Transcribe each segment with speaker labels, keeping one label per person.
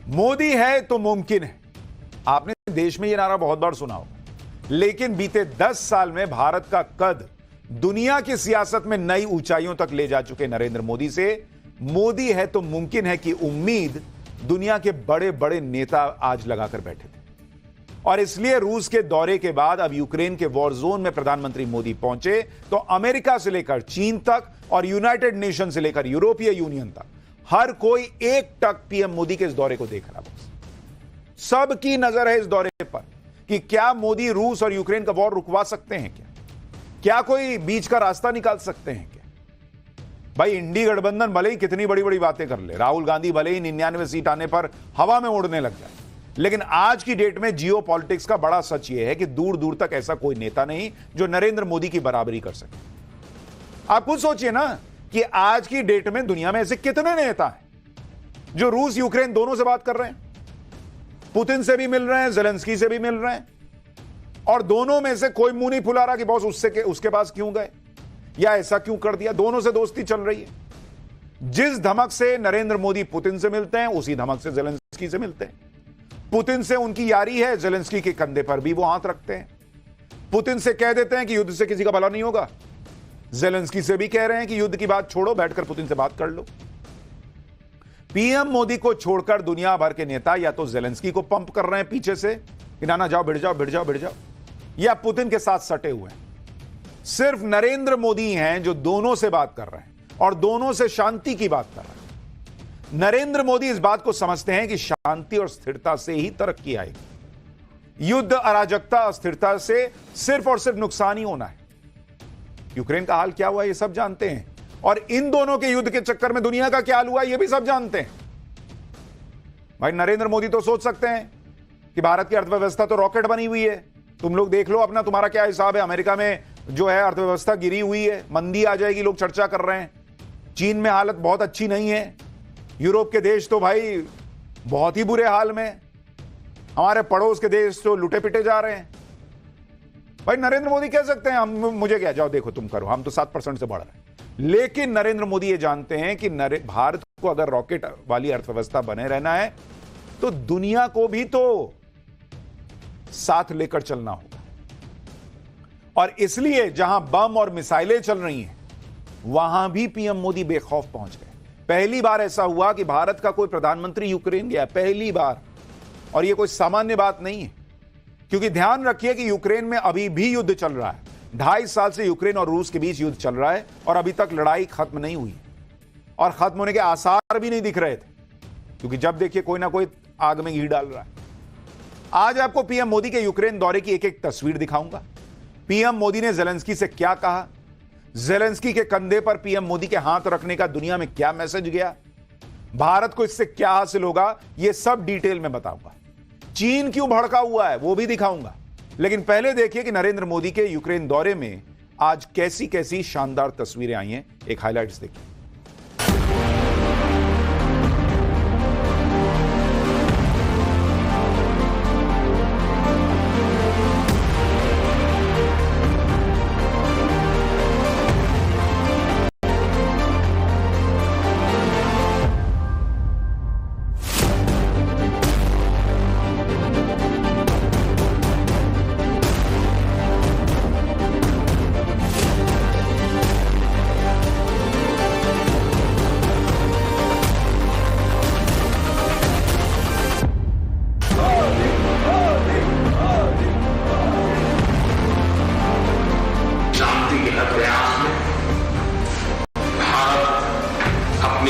Speaker 1: मोदी है तो मुमकिन है। आपने देश में यह नारा बहुत बार सुना होगा, लेकिन बीते 10 साल में भारत का कद दुनिया की सियासत में नई ऊंचाइयों तक ले जा चुके नरेंद्र मोदी से मोदी है तो मुमकिन है कि उम्मीद दुनिया के बड़े बड़े नेता आज लगाकर बैठे थे। और इसलिए रूस के दौरे के बाद अब यूक्रेन के वॉर जोन में प्रधानमंत्री मोदी पहुंचे तो अमेरिका से लेकर चीन तक और यूनाइटेड नेशन से लेकर यूरोपीय यूनियन तक हर कोई एक टक पीएम मोदी के इस दौरे को देख रहा है। सबकी नजर है इस दौरे पर कि क्या मोदी रूस और यूक्रेन का वॉर रुकवा सकते हैं, क्या कोई बीच का रास्ता निकाल सकते हैं क्या। भाई इंडी गठबंधन भले ही कितनी बड़ी बड़ी बातें कर ले, राहुल गांधी भले ही 99 सीट आने पर हवा में उड़ने लग जाए, लेकिन आज की डेट में जियो पॉलिटिक्स का बड़ा सच यह है कि दूर दूर तक ऐसा कोई नेता नहीं जो नरेंद्र मोदी की बराबरी कर सके। आप खुद सोचिए ना कि आज की डेट में दुनिया में ऐसे कितने नेता हैं जो रूस यूक्रेन दोनों से बात कर रहे हैं, पुतिन से भी मिल रहे हैं, जेलेंस्की से भी मिल रहे हैं, और दोनों में से कोई मुंह नहीं फुला रहा कि बॉस उसके पास क्यों गए या ऐसा क्यों कर दिया। दोनों से दोस्ती चल रही है। जिस धमक से नरेंद्र मोदी पुतिन से मिलते हैं उसी धमक से जेलेंस्की से मिलते हैं। पुतिन से उनकी यारी है, जेलेंस्की के कंधे पर भी वो हाथ रखते हैं। पुतिन से कह देते हैं कि युद्ध से किसी का भला नहीं होगा, जेलेंस्की से भी कह रहे हैं कि युद्ध की बात छोड़ो, बैठकर पुतिन से बात कर लो। पीएम मोदी को छोड़कर दुनिया भर के नेता या तो जेलेंस्की को पंप कर रहे हैं पीछे से कि ना जाओ, भिड़ जाओ भिड़ जाओ भिड़ जाओ, या पुतिन के साथ सटे हुए हैं। सिर्फ नरेंद्र मोदी हैं जो दोनों से बात कर रहे हैं और दोनों से शांति की बात कर रहे हैं। नरेंद्र मोदी इस बात को समझते हैं कि शांति और स्थिरता से ही तरक्की आएगी। युद्ध, अराजकता, अस्थिरता से सिर्फ और सिर्फ नुकसान ही होना है। यूक्रेन का हाल क्या हुआ ये सब जानते हैं, और इन दोनों के युद्ध के चक्कर में दुनिया का क्या हाल हुआ ये भी सब जानते हैं। भाई नरेंद्र मोदी तो सोच सकते हैं कि भारत की अर्थव्यवस्था तो रॉकेट बनी हुई है, तुम लोग देख लो अपना, तुम्हारा क्या हिसाब है। अमेरिका में जो है अर्थव्यवस्था गिरी हुई है, मंदी आ जाएगी, लोग चर्चा कर रहे हैं। चीन में हालत बहुत अच्छी नहीं है। यूरोप के देश तो भाई बहुत ही बुरे हाल में, हमारे पड़ोस के देश तो लुटे पिटे जा रहे हैं। भाई नरेंद्र मोदी कह सकते हैं हम, मुझे क्या, जाओ देखो तुम करो, हम तो 7% से बढ़ रहे हैं। लेकिन नरेंद्र मोदी ये जानते हैं कि भारत को अगर रॉकेट वाली अर्थव्यवस्था बने रहना है तो दुनिया को भी तो साथ लेकर चलना होगा। और इसलिए जहां बम और मिसाइलें चल रही हैं वहां भी पीएम मोदी बेखौफ पहुंच गए। पहली बार ऐसा हुआ कि भारत का कोई प्रधानमंत्री यूक्रेन गया, पहली बार। और यह कोई सामान्य बात नहीं है, क्योंकि ध्यान रखिए कि यूक्रेन में अभी भी युद्ध चल रहा है। 2.5 साल से यूक्रेन और रूस के बीच युद्ध चल रहा है और अभी तक लड़ाई खत्म नहीं हुई, और खत्म होने के आसार भी नहीं दिख रहे थे, क्योंकि जब देखिए कोई ना कोई आग में घी डाल रहा है। आज आपको पीएम मोदी के यूक्रेन दौरे की एक एक तस्वीर दिखाऊंगा। पीएम मोदी ने जेलेंस्की से क्या कहा, जेलेंस्की के कंधे पर पीएम मोदी के हाथ रखने का दुनिया में क्या मैसेज गया, भारत को इससे क्या हासिल होगा, यह सब डिटेल में बताऊंगा। चीन क्यों भड़का हुआ है वो भी दिखाऊंगा। लेकिन पहले देखिए कि नरेंद्र मोदी के यूक्रेन दौरे में आज कैसी कैसी शानदार तस्वीरें आई हैं। एक हाइलाइट्स देखिए।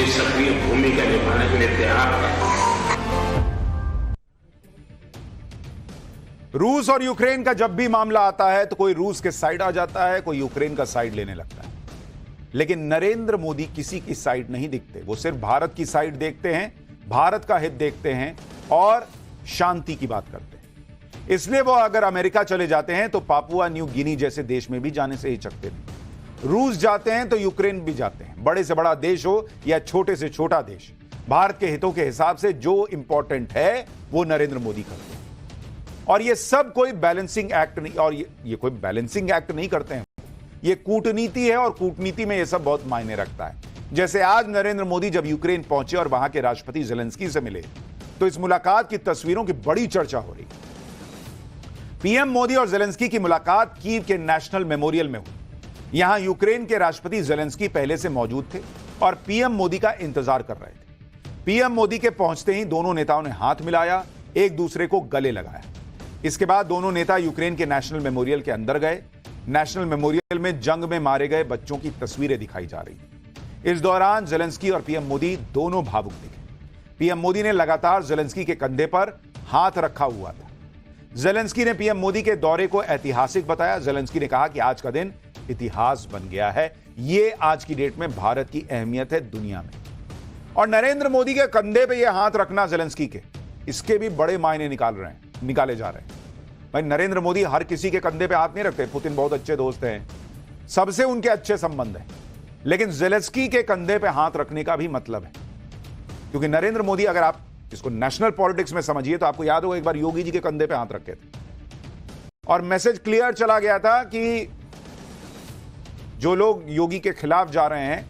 Speaker 2: सक्रिय भूमिका निभाने के लिए तैयार है।
Speaker 1: रूस और यूक्रेन का जब भी मामला आता है तो कोई रूस के साइड आ जाता है, कोई यूक्रेन का साइड लेने लगता है। लेकिन नरेंद्र मोदी किसी की साइड नहीं दिखते, वो सिर्फ भारत की साइड देखते हैं, भारत का हित देखते हैं और शांति की बात करते हैं। इसलिए वो अगर अमेरिका चले जाते हैं तो पापुआ न्यू गिनी जैसे देश में भी जाने से हिचकते नहीं। रूस जाते हैं तो यूक्रेन भी जाते हैं। बड़े से बड़ा देश हो या छोटे से छोटा देश, भारत के हितों के हिसाब से जो इंपॉर्टेंट है वो नरेंद्र मोदी करते हैं। और ये सब कोई बैलेंसिंग एक्ट नहीं, और ये कोई बैलेंसिंग एक्ट नहीं करते हैं, ये कूटनीति है और कूटनीति में ये सब बहुत मायने रखता है। जैसे आज नरेंद्र मोदी जब यूक्रेन पहुंचे और वहां के राष्ट्रपति जेलेंस्की से मिले तो इस मुलाकात की तस्वीरों की बड़ी चर्चा हो रही है। पीएम मोदी और जेलेंस्की की मुलाकात कीव के नेशनल मेमोरियल में हुई। यहां यूक्रेन के राष्ट्रपति जेलेंस्की पहले से मौजूद थे और पीएम मोदी का इंतजार कर रहे थे। पीएम मोदी के पहुंचते ही दोनों नेताओं ने हाथ मिलाया, एक दूसरे को गले लगाया। इसके बाद दोनों नेता यूक्रेन के नेशनल मेमोरियल के अंदर गए। नेशनल मेमोरियल में जंग में मारे गए बच्चों की तस्वीरें दिखाई जा रही थी। इस दौरान जेलेंस्की और पीएम मोदी दोनों भावुक दिखे। पीएम मोदी ने लगातार जेलेंस्की के कंधे पर हाथ रखा हुआ था। जेलेंस्की ने पीएम मोदी के दौरे को ऐतिहासिक बताया। जेलेंस्की ने कहा कि आज का दिन इतिहास बन गया है। यह आज की डेट में भारत की अहमियत है दुनिया में। और नरेंद्र मोदी के कंधे पे यह हाथ रखना जेलेंस्की के, इसके भी बड़े मायने निकाले जा रहे हैं। भाई, नरेंद्र मोदी हर किसी के कंधे पे हाथ नहीं रखते। पुतिन बहुत अच्छे दोस्त हैं, सबसे उनके अच्छे संबंध हैं, लेकिन जेलेंस्की के कंधे पे हाथ रखने का भी मतलब है। क्योंकि नरेंद्र मोदी, अगर आप इसको नेशनल पॉलिटिक्स में समझिए तो आपको याद होगा एक बार योगी जी के कंधे पे हाथ रखे थे और मैसेज क्लियर चला गया था कि जो लोग योगी के खिलाफ जा रहे हैं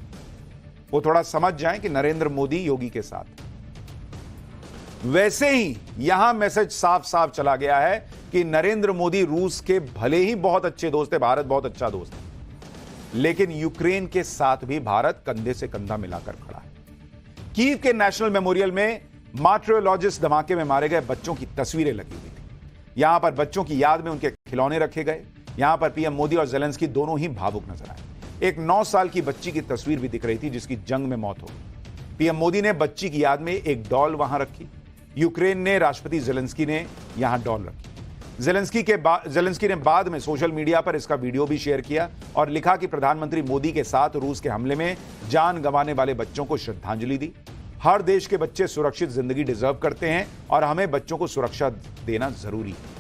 Speaker 1: वो थोड़ा समझ जाएं कि नरेंद्र मोदी योगी के साथ। वैसे ही यहां मैसेज साफ साफ चला गया है कि नरेंद्र मोदी रूस के भले ही बहुत अच्छे दोस्त है, भारत बहुत अच्छा दोस्त है, लेकिन यूक्रेन के साथ भी भारत कंधे से कंधा मिलाकर खड़ा है। कीव के नेशनल मेमोरियल में मार्टरोलॉजिस्ट धमाके में मारे गए बच्चों की तस्वीरें लगी हुई थी। यहां पर बच्चों की याद में उनके खिलौने रखे गए। यहां पर पीएम मोदी और जेलेंस्की दोनों ही भावुक नजर आए। एक 9 साल की बच्ची की तस्वीर भी दिख रही थी जिसकी जंग में मौत हो गई। पीएम मोदी ने बच्ची की याद में एक डॉल वहां रखी। यूक्रेन ने, राष्ट्रपति जेलेंस्की ने यहां डॉल रखी। जेलेंस्की ने बाद में सोशल मीडिया पर इसका वीडियो भी शेयर किया और लिखा कि प्रधानमंत्री मोदी के साथ रूस के हमले में जान गंवाने वाले बच्चों को श्रद्धांजलि दी। हर देश के बच्चे सुरक्षित जिंदगी डिजर्व करते हैं और हमें बच्चों को सुरक्षा देना जरूरी है।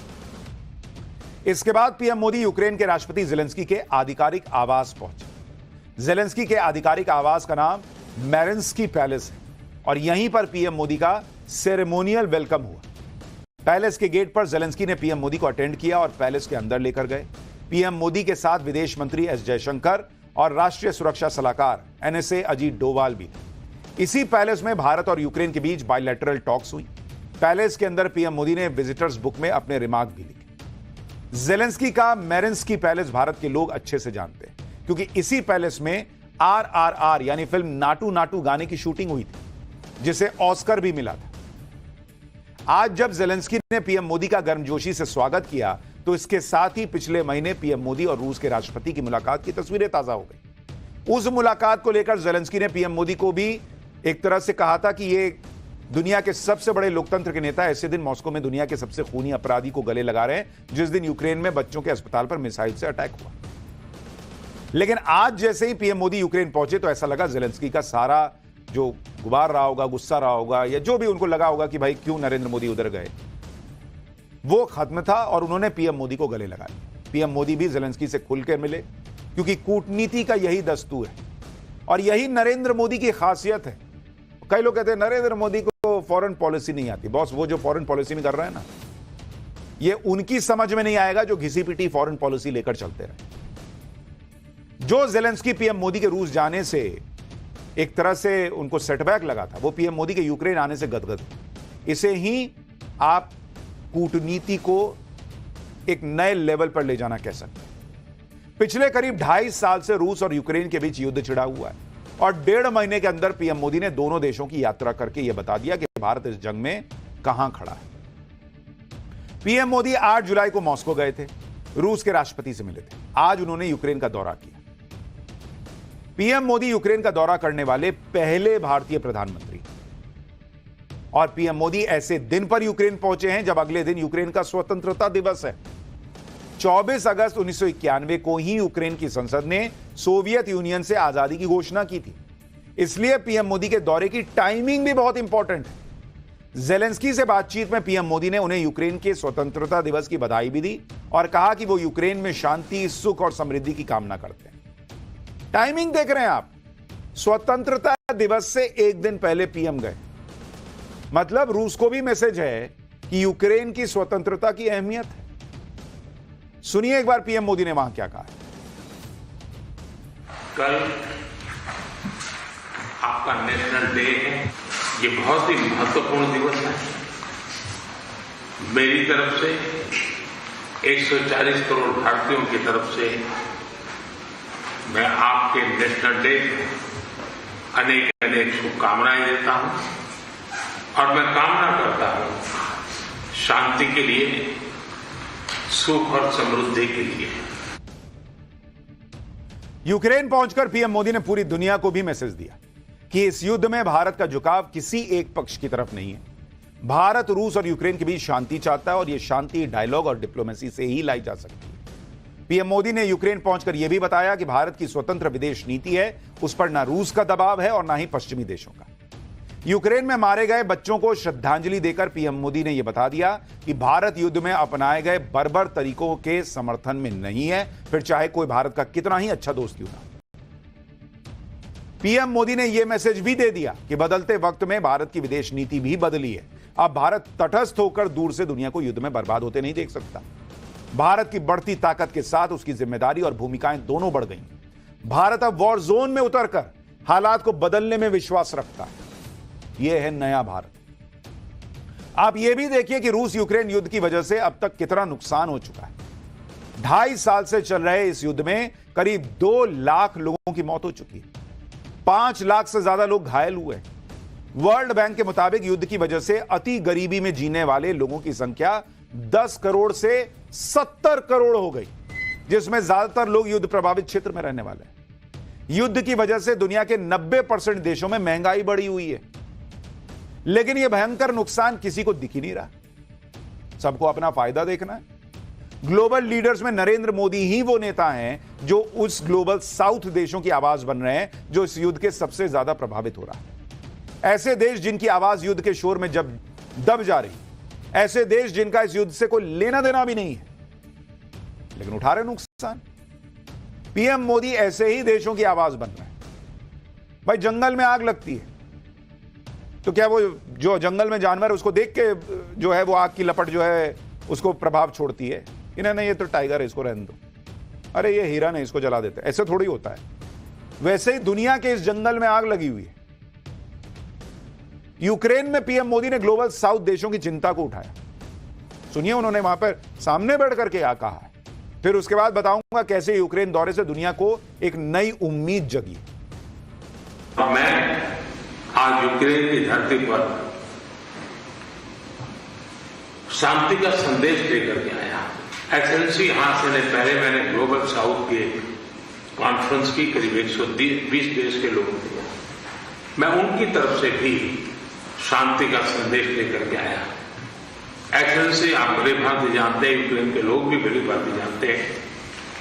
Speaker 1: इसके बाद पीएम मोदी यूक्रेन के राष्ट्रपति जेलेंस्की के आधिकारिक आवास पहुंचे। जेलेंस्की के आधिकारिक आवास का नाम मैरिन्स्की पैलेस है और यहीं पर पीएम मोदी का सेरेमोनियल वेलकम हुआ। पैलेस के गेट पर जेलेंस्की ने पीएम मोदी को अटेंड किया और पैलेस के अंदर लेकर गए। पीएम मोदी के साथ विदेश मंत्री एस जयशंकर और राष्ट्रीय सुरक्षा सलाहकार एनएसए अजीत डोवाल भी थे। इसी पैलेस में भारत और यूक्रेन के बीच बायलैटरल टॉक्स हुई। पैलेस के अंदर पीएम मोदी ने विजिटर्स बुक में अपने रिमार्क भी लिखे। जेलेंस्की का मैरिन्स्की पैलेस भारत के लोग अच्छे से जानते हैं क्योंकि इसी पैलेस में RRR यानी फिल्म नाटू नाटू गाने की शूटिंग हुई थी जिसे ऑस्कर भी मिला था। आज जब जेलेंस्की ने पीएम मोदी का गर्मजोशी से स्वागत किया तो इसके साथ ही पिछले महीने पीएम मोदी और रूस के राष्ट्रपति की मुलाकात की तस्वीरें ताजा हो गई। उस मुलाकात को लेकर जेलेंस्की ने पीएम मोदी को भी एक तरह से कहा था कि ये दुनिया के सबसे बड़े लोकतंत्र के नेता ऐसे दिन मॉस्को में दुनिया के सबसे खूनी अपराधी को गले लगा रहे हैं जिस दिन यूक्रेन में बच्चों के अस्पताल पर मिसाइल से अटैक हुआ। लेकिन आज जैसे ही पीएम मोदी यूक्रेन पहुंचे तो ऐसा लगा जेलेंस्की का सारा जो गुबार रहा होगा, गुस्सा रहा होगा या जो भी उनको लगा होगा कि भाई क्यों नरेंद्र मोदी उधर गए, वो खत्म था और उन्होंने पीएम मोदी को गले लगाया। पीएम मोदी भी जेलेंस्की से खुलकर मिले क्योंकि कूटनीति का यही दस्तूर है और यही नरेंद्र मोदी की खासियत है। कई लोग कहते हैं नरेंद्र मोदी को फॉरेन पॉलिसी नहीं आती। बॉस, वो जो फॉरेन पॉलिसी में कर रहे हैं ना, ये उनकी समझ में नहीं आएगा जो घिसी पिटी फॉरेन पॉलिसी लेकर चलते रहे। जो जेलेंस्की पीएम मोदी के रूस जाने से एक तरह से उनको सेटबैक लगा था, वो पीएम मोदी के यूक्रेन आने से गदगद। इसे ही आप कूटनीति को एक नए लेवल पर ले जाना कह सकते हैं। पिछले करीब 2.5 साल से रूस और यूक्रेन के बीच युद्ध छिड़ा हुआ है और 1.5 महीने के अंदर पीएम मोदी ने दोनों देशों की यात्रा करके यह बता दिया कि भारत इस जंग में कहां खड़ा है। पीएम मोदी 8 जुलाई को मॉस्को गए थे, रूस के राष्ट्रपति से मिले थे। आज उन्होंने यूक्रेन का दौरा किया। पीएम मोदी यूक्रेन का दौरा करने वाले पहले भारतीय प्रधानमंत्री और पीएम मोदी ऐसे दिन पर यूक्रेन पहुंचे हैं जब अगले दिन यूक्रेन का स्वतंत्रता दिवस है। 24 अगस्त 1991 को ही यूक्रेन की संसद ने सोवियत यूनियन से आजादी की घोषणा की थी। इसलिए पीएम मोदी के दौरे की टाइमिंग भी बहुत इंपॉर्टेंट है। जेलेंस्की से बातचीत में पीएम मोदी ने उन्हें यूक्रेन के स्वतंत्रता दिवस की बधाई भी दी और कहा कि वो यूक्रेन में शांति, सुख और समृद्धि की कामना करते हैं। टाइमिंग देख रहे हैं आप, स्वतंत्रता दिवस से एक दिन पहले पीएम गए। मतलब रूस को भी मैसेज है कि यूक्रेन की स्वतंत्रता की अहमियत है। सुनिए एक बार पीएम मोदी ने वहां क्या कहा।
Speaker 2: कल आपका नेशनल डे है। ये बहुत ही महत्वपूर्ण दिवस है। मेरी तरफ से 140 करोड़ भारतीयों की तरफ से मैं आपके नेशनल डे अनेक अनेक शुभकामनाएं देता हूं और मैं कामना करता हूं शांति के लिए, सुख और समृद्धि के लिए।
Speaker 1: यूक्रेन पहुंचकर पीएम मोदी ने पूरी दुनिया को भी मैसेज दिया कि इस युद्ध में भारत का झुकाव किसी एक पक्ष की तरफ नहीं है। भारत रूस और यूक्रेन के बीच शांति चाहता है और यह शांति डायलॉग और डिप्लोमेसी से ही लाई जा सकती है। पीएम मोदी ने यूक्रेन पहुंचकर यह भी बताया कि भारत की स्वतंत्र विदेश नीति है, उस पर ना रूस का दबाव है और ना ही पश्चिमी देशों का। यूक्रेन में मारे गए बच्चों को श्रद्धांजलि देकर पीएम मोदी ने यह बता दिया कि भारत युद्ध में अपनाए गए बर्बर तरीकों के समर्थन में नहीं है, फिर चाहे कोई भारत का कितना ही अच्छा दोस्त क्यों ना। पीएम मोदी ने यह मैसेज भी दे दिया कि बदलते वक्त में भारत की विदेश नीति भी बदली है। अब भारत तटस्थ होकर दूर से दुनिया को युद्ध में बर्बाद होते नहीं देख सकता। भारत की बढ़ती ताकत के साथ उसकी जिम्मेदारी और भूमिकाएं दोनों बढ़ गई। भारत अब वॉर जोन में उतरकर हालात को बदलने में विश्वास रखता है। यह है नया भारत। आप यह भी देखिए कि रूस यूक्रेन युद्ध की वजह से अब तक कितना नुकसान हो चुका है। 2.5 साल से चल रहे इस युद्ध में करीब 2 लाख लोगों की मौत हो चुकी है। 5 लाख से ज्यादा लोग घायल हुए। वर्ल्ड बैंक के मुताबिक युद्ध की वजह से अति गरीबी में जीने वाले लोगों की संख्या 10 करोड़ से 70 करोड़ हो गई, जिसमें ज्यादातर लोग युद्ध प्रभावित क्षेत्र में रहने वाले हैं। युद्ध की वजह से दुनिया के 90% देशों में महंगाई बढ़ी हुई है, लेकिन यह भयंकर नुकसान किसी को दिख ही नहीं रहा। सबको अपना फायदा देखना है। ग्लोबल लीडर्स में नरेंद्र मोदी ही वो नेता हैं जो उस ग्लोबल साउथ देशों की आवाज बन रहे हैं जो इस युद्ध के सबसे ज्यादा प्रभावित हो रहा है। ऐसे देश जिनकी आवाज युद्ध के शोर में जब दब जा रही, ऐसे देश जिनका इस युद्ध से कोई लेना देना भी नहीं है, लेकिन उठा रहे नुकसान। पीएम मोदी ऐसे ही देशों की आवाज बन रहे हैं। भाई जंगल में आग लगती है तो क्या वो जो जंगल में जानवर उसको देख के जो है वो आग की लपट जो है उसको प्रभाव छोड़ती है कि नहीं ये तो टाइगर है, इसको रहने दो, अरे ये हिरन है, इसको जला देते। ऐसे थोड़ी होता है। वैसे ही दुनिया के इस जंगल में आग लगी हुई है। यूक्रेन में पीएम मोदी ने ग्लोबल साउथ देशों की चिंता को उठाया। सुनिए उन्होंने वहां पर सामने बैठ करके क्या कहा है, फिर उसके बाद बताऊंगा कैसे यूक्रेन दौरे से दुनिया को एक नई उम्मीद जगी।
Speaker 2: मैं आज यूक्रेन की धरती पर शांति का संदेश लेकर के आया। एक्सेलेंसी यहां से पहले मैंने ग्लोबल साउथ की कॉन्फ्रेंस की, करीब 120 देश के लोग थे। मैं उनकी तरफ से भी शांति का संदेश लेकर के आया। एक्सेलेंसी आप भली भांति जानते हैं, यूक्रेन के लोग भी भली भांति जानते हैं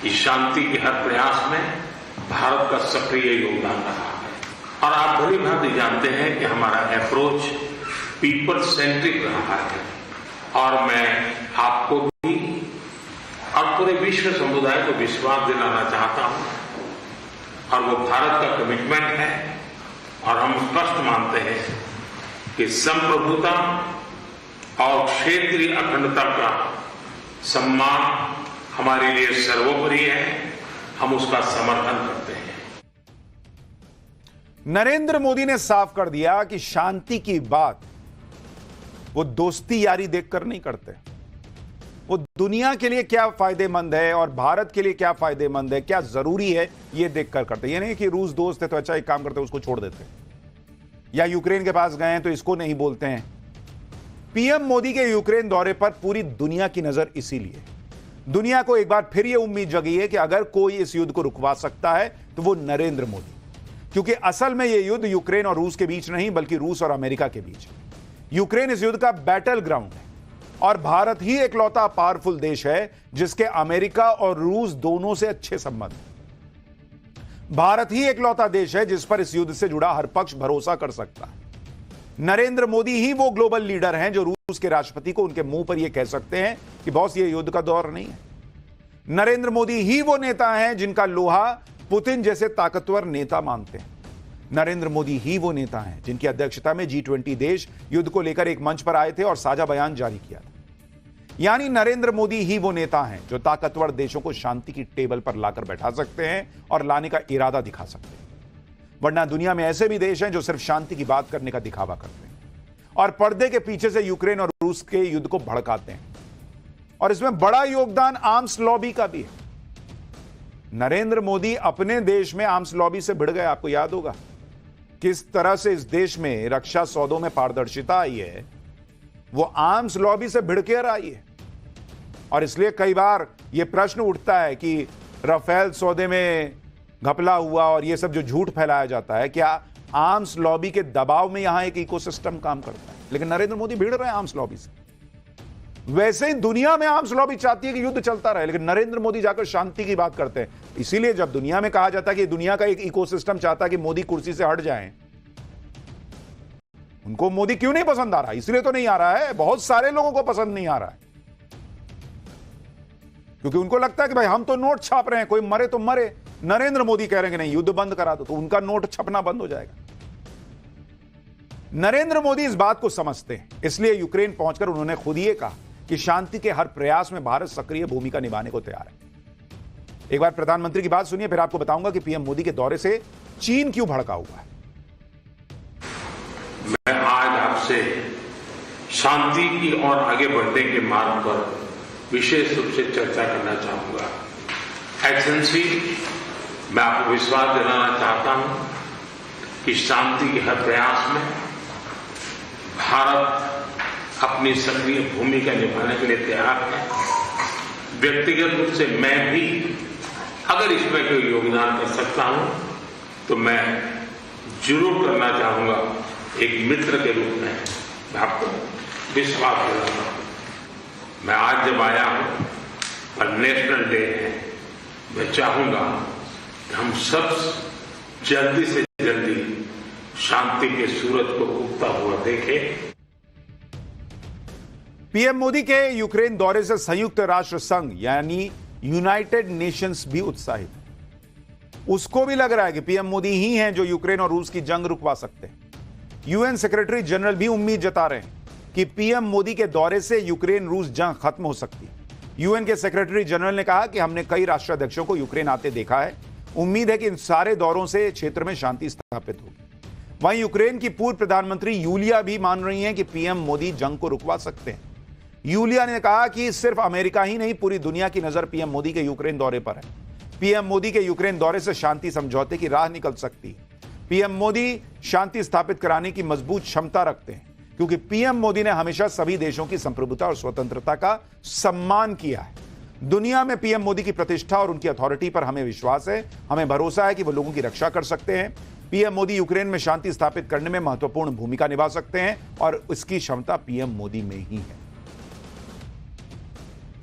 Speaker 2: कि शांति के हर प्रयास में भारत का सक्रिय योगदान रहा है। और आप भली भांति जानते हैं कि हमारा अप्रोच पीपल सेंट्रिक रहा है। और मैं आपको भी और पूरे विश्व समुदाय को विश्वास दिलाना चाहता हूं, और वो भारत का कमिटमेंट है। और हम स्पष्ट मानते हैं कि संप्रभुता और क्षेत्रीय अखंडता का सम्मान हमारे लिए सर्वोपरि है। हम उसका समर्थन करते हैं।
Speaker 1: नरेंद्र मोदी ने साफ कर दिया कि शांति की बात वो दोस्ती यारी देखकर नहीं करते। वो दुनिया के लिए क्या फायदेमंद है और भारत के लिए क्या फायदेमंद है, क्या जरूरी है, ये देखकर करते। ये नहीं कि रूस दोस्त है तो अच्छा एक काम करते उसको छोड़ देते, या यूक्रेन के पास गए हैं तो इसको नहीं बोलते हैं। पीएम मोदी के यूक्रेन दौरे पर पूरी दुनिया की नजर इसीलिए। दुनिया को एक बार फिर यह उम्मीद जगी है कि अगर कोई इस युद्ध को रुकवा सकता है तो वो नरेंद्र मोदी, क्योंकि असल में यह युद्ध यूक्रेन और रूस के बीच नहीं बल्कि रूस और अमेरिका के बीच। यूक्रेन इस युद्ध का बैटल ग्राउंड है और भारत ही एकलौता पावरफुल देश है जिसके अमेरिका और रूस दोनों से अच्छे संबंध हैं। भारत ही एकलौता देश है जिस पर इस युद्ध से जुड़ा हर पक्ष भरोसा कर सकता है। नरेंद्र मोदी ही वो ग्लोबल लीडर हैं जो रूस के राष्ट्रपति को उनके मुंह पर यह कह सकते हैं कि बॉस ये युद्ध का दौर नहीं है। नरेंद्र मोदी ही वो नेता हैं जिनका लोहा पुतिन जैसे ताकतवर नेता मानते हैं। नरेंद्र मोदी ही वो नेता हैं जिनकी अध्यक्षता में G20 देश युद्ध को लेकर एक मंच पर आए थे और साझा बयान जारी किया था। यानी नरेंद्र मोदी ही वो नेता हैं जो ताकतवर देशों को शांति की टेबल पर लाकर बैठा सकते हैं और लाने का इरादा दिखा सकते हैं। वरना दुनिया में ऐसे भी देश हैं जो सिर्फ शांति की बात करने का दिखावा करते हैं और पर्दे के पीछे से यूक्रेन और रूस के युद्ध को भड़काते हैं। और इसमें बड़ा योगदान आर्म्स लॉबी का भी है। नरेंद्र मोदी अपने देश में आर्म्स लॉबी से भिड़ गए। आपको याद होगा किस तरह से इस देश में रक्षा सौदों में पारदर्शिता आई है, वो आर्म्स लॉबी से भिड़ कर आई है। और इसलिए कई बार यह प्रश्न उठता है कि राफेल सौदे में घपला हुआ और यह सब जो झूठ फैलाया जाता है, क्या आर्म्स लॉबी के दबाव में यहां एक इकोसिस्टम काम करता है? लेकिन नरेंद्र मोदी भिड़ रहे हैं आर्म्स लॉबी से। वैसे ही दुनिया में आर्म्स लॉबी चाहती है कि युद्ध चलता रहे, लेकिन नरेंद्र मोदी जाकर शांति की बात करते हैं। इसीलिए जब दुनिया में कहा जाता है कि दुनिया का एक इकोसिस्टम चाहता है कि मोदी कुर्सी से हट जाएं, उनको मोदी क्यों नहीं पसंद आ रहा? इसलिए तो नहीं आ रहा है, बहुत सारे लोगों को पसंद नहीं आ रहा है, क्योंकि उनको लगता है कि भाई हम तो नोट छाप रहे हैं, कोई मरे तो मरे। नरेंद्र मोदी कह रहे हैं कि नहीं, युद्ध बंद करा दो, तो उनका नोट छपना बंद हो जाएगा। नरेंद्र मोदी इस बात को समझते हैं, इसलिए यूक्रेन पहुंचकर उन्होंने खुद ये कहा कि शांति के हर प्रयास में भारत सक्रिय भूमिका निभाने को तैयार है। एक बार प्रधानमंत्री की बात सुनिए, फिर आपको बताऊंगा कि पीएम मोदी के दौरे से चीन क्यों भड़का हुआ है।
Speaker 2: मैं आज आपसे शांति की ओर आगे बढ़ने के मार्ग पर विशेष रूप से चर्चा करना चाहूंगा। एक्सेलेंसी, मैं आपको विश्वास दिलाना चाहता हूं कि शांति के हर प्रयास में भारत अपनी सक्रिय भूमिका निभाने के लिए तैयार है। व्यक्तिगत रूप से मैं भी अगर इसमें कोई योगदान कर सकता हूं तो मैं जरूर करना चाहूंगा। एक मित्र के रूप में मैं आपको विश्वास दिलाता हूं। मैं आज जब आया हूं और नेशनल डे है, मैं चाहूंगा कि हम सब जल्दी से जल्दी शांति के सूरज को उगता हुआ देखें।
Speaker 1: पीएम मोदी के यूक्रेन दौरे से संयुक्त राष्ट्र संघ यानी यूनाइटेड नेशंस भी उत्साहित है। उसको भी लग रहा है कि पीएम मोदी ही हैं जो यूक्रेन और रूस की जंग रुकवा सकते हैं। यूएन सेक्रेटरी जनरल भी उम्मीद जता रहे हैं कि पीएम मोदी के दौरे से यूक्रेन रूस जंग खत्म हो सकती है। यूएन के सेक्रेटरी जनरल ने कहा कि हमने कई राष्ट्राध्यक्षों को यूक्रेन आते देखा है। उम्मीद है कि इन सारे दौरों से क्षेत्र में शांति स्थापित होगी। वहीं यूक्रेन की पूर्व प्रधानमंत्री यूलिया भी मान रही हैं कि पीएम मोदी जंग को रुकवा सकते हैं। यूलिया ने कहा कि सिर्फ अमेरिका ही नहीं, पूरी दुनिया की नजर पीएम मोदी के यूक्रेन दौरे पर है। पीएम मोदी के यूक्रेन दौरे से शांति समझौते की राह निकल सकती है। पीएम मोदी शांति स्थापित कराने की मजबूत क्षमता रखते हैं, क्योंकि पीएम मोदी ने हमेशा सभी देशों की संप्रभुता और स्वतंत्रता का सम्मान किया है। दुनिया में पीएम मोदी की प्रतिष्ठा और उनकी अथॉरिटी पर हमें विश्वास है। हमें भरोसा है कि वो लोगों की रक्षा कर सकते हैं। पीएम मोदी यूक्रेन में शांति स्थापित करने में महत्वपूर्ण भूमिका निभा सकते हैं और इसकी क्षमता पीएम मोदी में ही है।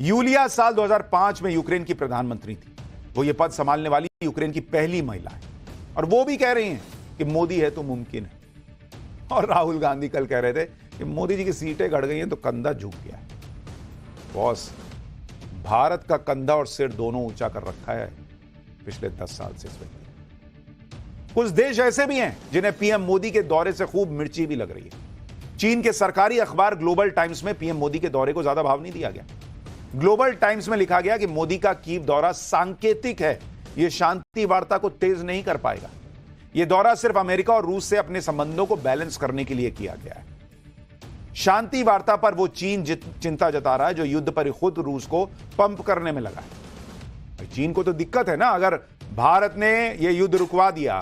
Speaker 1: यूलिया साल 2005 में यूक्रेन की प्रधानमंत्री थी। वो ये पद संभालने वाली यूक्रेन की पहली महिला है और वो भी कह रही हैं कि मोदी है तो मुमकिन है। और राहुल गांधी कल कह रहे थे कि मोदी जी की सीटें गड़ गई हैं तो कंधा झुक गया है। बॉस, भारत का कंधा और सिर दोनों ऊंचा कर रखा है पिछले 10 साल से इस व्यक्ति। कुछ देश ऐसे भी हैं जिन्हें पीएम मोदी के दौरे से खूब मिर्ची भी लग रही है। चीन के सरकारी अखबार ग्लोबल टाइम्स में पीएम मोदी के दौरे को ज्यादा भाव नहीं दिया गया। ग्लोबल टाइम्स में लिखा गया कि मोदी का कीव दौरा सांकेतिक है, यह शांति वार्ता को तेज नहीं कर पाएगा। यह दौरा सिर्फ अमेरिका और रूस से अपने संबंधों को बैलेंस करने के लिए किया गया है। शांति वार्ता पर वो चीन चिंता जता रहा है जो युद्ध पर खुद रूस को पंप करने में लगा है। चीन को तो दिक्कत है ना, अगर भारत ने यह युद्ध रुकवा दिया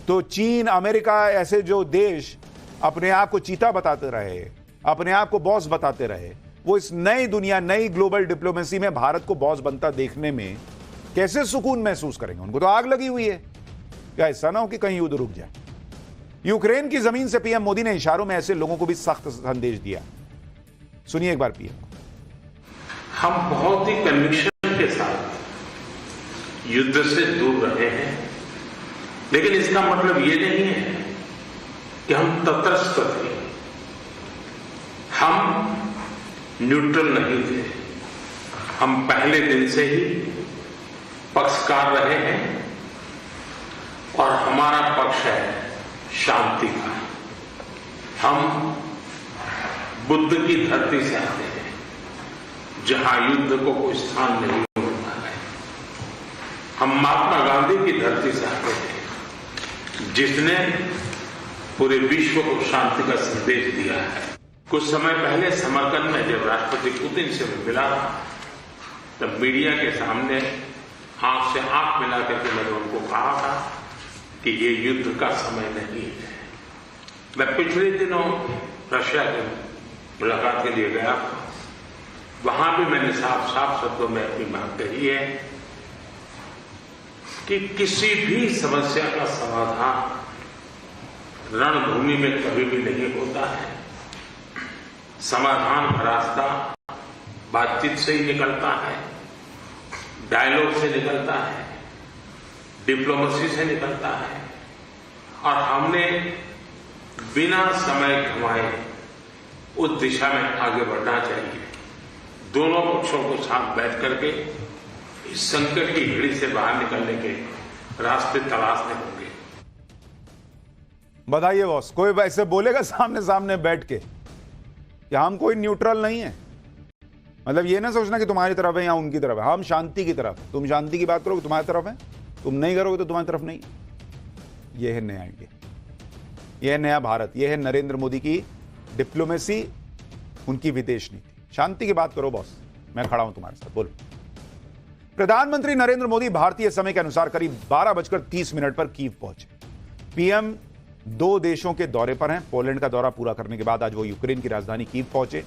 Speaker 1: तो चीन, अमेरिका, ऐसे जो देश अपने आप को चीता बताते रहे, अपने आप को बॉस बताते रहे, वो इस नई दुनिया, नई ग्लोबल डिप्लोमेसी में भारत को बॉस बनता देखने में कैसे सुकून महसूस करेंगे? उनको तो आग लगी हुई है। क्या ऐसा ना हो कि कहीं युद्ध रुक जाए? यूक्रेन की जमीन से पीएम मोदी ने इशारों में ऐसे लोगों को भी सख्त संदेश दिया। सुनिए एक बार पीएम।
Speaker 2: हम बहुत ही कन्विक्शन के साथ युद्ध से दूर रहे हैं, लेकिन इसका मतलब ये नहीं है कि हम तटस्थ थे। हम न्यूट्रल नहीं थे। हम पहले दिन से ही पक्षकार रहे हैं और हमारा पक्ष है शांति का। हम बुद्ध की धरती से आते हैं जहां युद्ध को कोई स्थान नहीं मिलता है। हम महात्मा गांधी की धरती से आते हैं जिसने पूरे विश्व को शांति का संदेश दिया है। कुछ समय पहले समरकंद में जब राष्ट्रपति पुतिन से मैं मिला तब मीडिया के सामने आंख से आंख मिला करके मैंने उनको कहा था कि ये युद्ध का समय नहीं है। मैं पिछले दिनों रशिया के मुलाकात के लिए गया, वहां भी मैंने साफ साफ शब्दों में अपनी मांग कही है कि किसी भी समस्या का समाधान रणभूमि में कभी भी नहीं होता है। समाधान का रास्ता बातचीत से ही निकलता है, डायलॉग से निकलता है, डिप्लोमेसी से निकलता है। और हमने बिना समय गंवाए उस दिशा में आगे बढ़ना चाहिए। दोनों पक्षों को साथ बैठ करके इस संकट की घड़ी से बाहर निकलने के रास्ते तलाशने होंगे।
Speaker 1: बताइए बॉस, कोई ऐसे बोलेगा सामने सामने बैठ के कि हम कोई न्यूट्रल नहीं है? मतलब ये ना सोचना कि तुम्हारी तरफ है या उनकी तरफ है। हम शांति की तरफ है। तुम शांति की बात करोगे तुम्हारी तरफ है, तुम नहीं करोगे तो तुम्हारी तरफ नहीं। यह है नया इंडिया, यह है नया भारत, यह है नरेंद्र मोदी की डिप्लोमेसी, उनकी विदेश नीति। शांति की बात करो बॉस, मैं खड़ा हूं तुम्हारे साथ। बोलो। प्रधानमंत्री नरेंद्र मोदी भारतीय समय के अनुसार करीब 12:30 पर कीव पहुंचे। पीएम 2 देशों के दौरे पर हैं। पोलैंड का दौरा पूरा करने के बाद आज वो यूक्रेन की राजधानी कीव पहुंचे।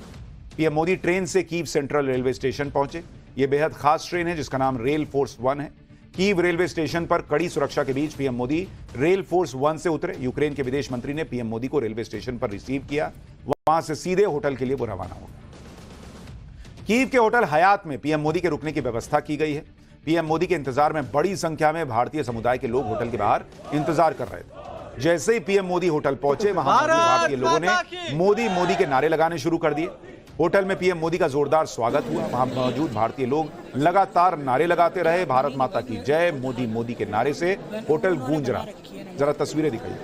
Speaker 1: पीएम मोदी ट्रेन से कीव सेंट्रल रेलवे स्टेशन पहुंचे। यह बेहद खास ट्रेन है जिसका नाम रेल फोर्स 1 है। कीव रेलवे स्टेशन पर कड़ी सुरक्षा के बीच पीएम मोदी रेल फोर्स 1 से उतरे। यूक्रेन के विदेश मंत्री ने पीएम मोदी को रेलवे स्टेशन पर रिसीव किया। वहां से सीधे होटल के लिए वो रवाना हो गए। कीव के होटल हयात में पीएम मोदी के रुकने की व्यवस्था की गई है। पीएम मोदी के इंतजार में बड़ी संख्या में भारतीय समुदाय के लोग होटल के बाहर इंतजार कर रहे थे। जैसे ही पीएम मोदी होटल पहुंचे, वहां भारतीय लोगों ने मोदी मोदी के नारे लगाने शुरू कर दिए। होटल में पीएम मोदी का जोरदार स्वागत हुआ। वहां मौजूद भारतीय लोग लगातार नारे लगाते रहे, भारत माता की जय, मोदी मोदी के नारे से होटल गूंज रहा। जरा तस्वीरें दिखाइए।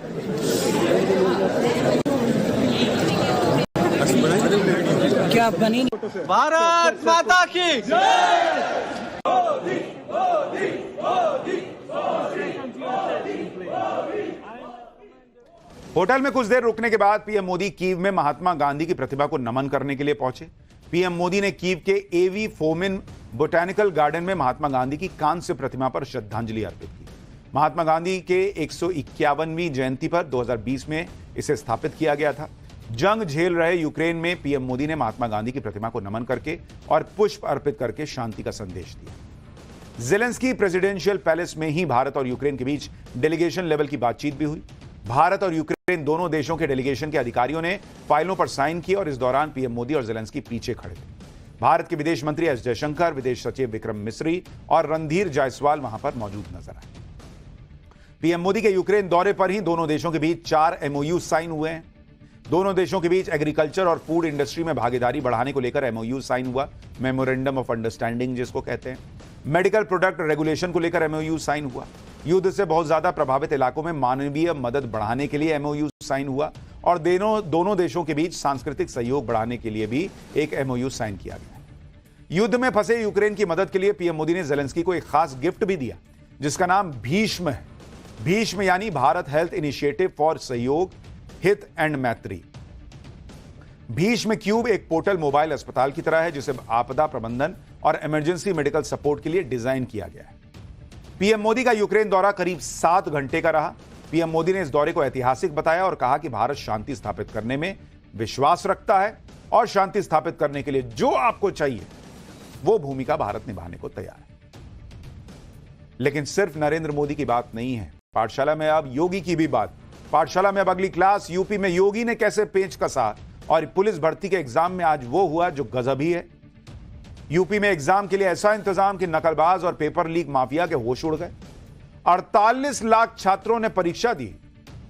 Speaker 3: क्या बनी?
Speaker 4: भारत माता की
Speaker 1: होटल में कुछ देर रुकने के बाद पीएम मोदी कीव में महात्मा गांधी की प्रतिमा को नमन करने के लिए पहुंचे। पीएम मोदी ने कीव के एवी फोमिन बोटैनिकल गार्डन में महात्मा गांधी की कांस्य प्रतिमा पर श्रद्धांजलि अर्पित की। महात्मा गांधी के 151वीं जयंती पर 2020 में इसे स्थापित किया गया था। जंग झेल रहे यूक्रेन में पीएम मोदी ने महात्मा गांधी की प्रतिमा को नमन करके और पुष्प अर्पित करके शांति का संदेश दिया। ज़ेलेंस्की प्रेसिडेंशियल पैलेस में ही भारत और यूक्रेन के बीच डेलीगेशन लेवल की बातचीत भी हुई। भारत और यूक्रेन दोनों देशों के डेलीगेशन के अधिकारियों ने फाइलों पर साइन किए और इस दौरान पीएम मोदी और ज़ेलेंस्की पीछे खड़े थे। भारत के विदेश मंत्री एस जयशंकर, विदेश सचिव विक्रम मिस्री और रणधीर जायसवाल वहां पर मौजूद नजर आए। पीएम मोदी के यूक्रेन दौरे पर ही दोनों देशों के बीच 4 MOU साइन हुए हैं। दोनों देशों के बीच एग्रीकल्चर और फूड इंडस्ट्री में भागीदारी बढ़ाने को लेकर MOU साइन हुआ, मेमोरेंडम ऑफ अंडरस्टैंडिंग जिसको कहते हैं। मेडिकल प्रोडक्ट रेगुलेशन को लेकर MOU साइन हुआ। युद्ध से बहुत ज्यादा प्रभावित इलाकों में मानवीय मदद बढ़ाने के लिए MOU साइन हुआ और दोनों देशों के बीच सांस्कृतिक सहयोग बढ़ाने के लिए भी एक MOU साइन किया गया। युद्ध में फंसे यूक्रेन की मदद के लिए पीएम मोदी ने ज़ेलेंस्की को एक खास गिफ्ट भी दिया जिसका नाम भीष्म है। भीष्म यानी भारत हेल्थ इनिशिएटिव फॉर सहयोग, हित एंड मैत्री। भीष्म क्यूब एक पोर्टल मोबाइल अस्पताल की तरह है जिसे आपदा प्रबंधन और इमरजेंसी मेडिकल सपोर्ट के लिए डिजाइन किया गया है। पीएम मोदी का यूक्रेन दौरा करीब 7 घंटे का रहा। पीएम मोदी ने इस दौरे को ऐतिहासिक बताया और कहा कि भारत शांति स्थापित करने में विश्वास रखता है और शांति स्थापित करने के लिए जो आपको चाहिए वो भूमिका भारत निभाने को तैयार है। लेकिन सिर्फ नरेंद्र मोदी की बात नहीं है, पाठशाला में अब योगी की भी बात। पाठशाला में अब अगली क्लास, यूपी में योगी ने कैसे पेंच कसा और पुलिस भर्ती के एग्जाम में आज वो हुआ जो गजबी है। यूपी में एग्जाम के लिए ऐसा इंतजाम कि नकलबाज और पेपर लीक माफिया के होश उड़ गए। 48 लाख छात्रों ने परीक्षा दी,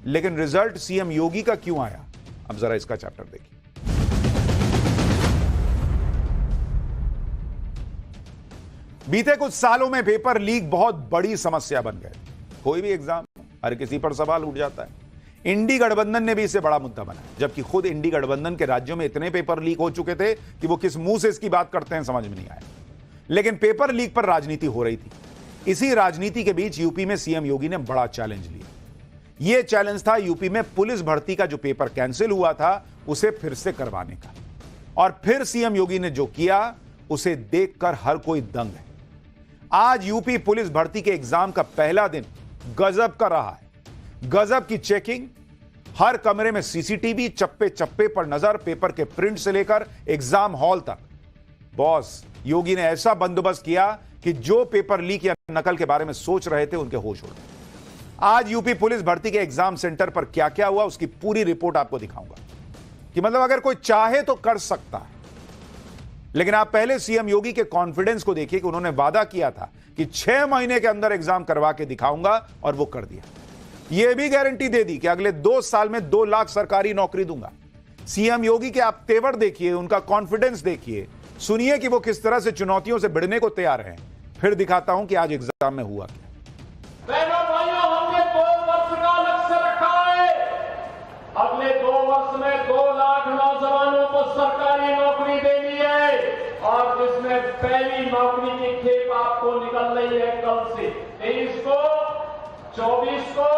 Speaker 1: लेकिन रिजल्ट सीएम योगी का क्यों आया? अब जरा इसका चैप्टर देखिए। बीते कुछ सालों में पेपर लीक बहुत बड़ी समस्या बन गए। कोई भी एग्जाम, हर किसी पर सवाल उठ जाता है। इंडी गठबंधन ने भी इसे बड़ा मुद्दा बनाया, जबकि खुद इंडी गठबंधन के राज्यों में इतने पेपर लीक हो चुके थे कि वो किस मुंह से इसकी बात करते हैं समझ में नहीं आया। लेकिन पेपर लीक पर राजनीति हो रही थी। इसी राजनीति के बीच यूपी में सीएम योगी ने बड़ा चैलेंज लिया। यह चैलेंज था यूपी में पुलिस भर्ती का जो पेपर कैंसिल हुआ था उसे फिर से करवाने का। और फिर सीएम योगी ने जो किया उसे देखकर हर कोई दंग है। आज यूपी पुलिस भर्ती के एग्जाम का पहला दिन गजब का रहा है। गजब की चेकिंग, हर कमरे में सीसीटीवी, चप्पे चप्पे पर नजर, पेपर के प्रिंट से लेकर एग्जाम हॉल तक। बॉस योगी ने ऐसा बंदोबस्त किया कि जो पेपर लीक या नकल के बारे में सोच रहे थे उनके होश उड़ गए। आज यूपी पुलिस भर्ती के एग्जाम सेंटर पर क्या क्या हुआ उसकी पूरी रिपोर्ट आपको दिखाऊंगा कि मतलब अगर कोई चाहे तो कर सकता है। लेकिन आप पहले सीएम योगी के कॉन्फिडेंस को देखिए कि उन्होंने वादा किया था कि 6 महीने के अंदर एग्जाम करवा के दिखाऊंगा और वो कर दिया। यह भी गारंटी दे दी कि अगले 2 साल में 2 लाख सरकारी नौकरी दूंगा। सीएम योगी के आप तेवर देखिए, उनका कॉन्फिडेंस देखिए, सुनिए कि वो किस तरह से चुनौतियों से भिड़ने को तैयार हैं। फिर दिखाता हूं कि आज एग्जाम में हुआ क्या।
Speaker 5: बहनों भाइयों, हमने 2 वर्ष का लक्ष्य रखा है। अगले 2 वर्ष में 2 लाख नौजवानों को सरकारी नौकरी देनी है और जिसमें पहली नौकरी की खेप आपको निकल रही है कल से। 23 को, 24 को,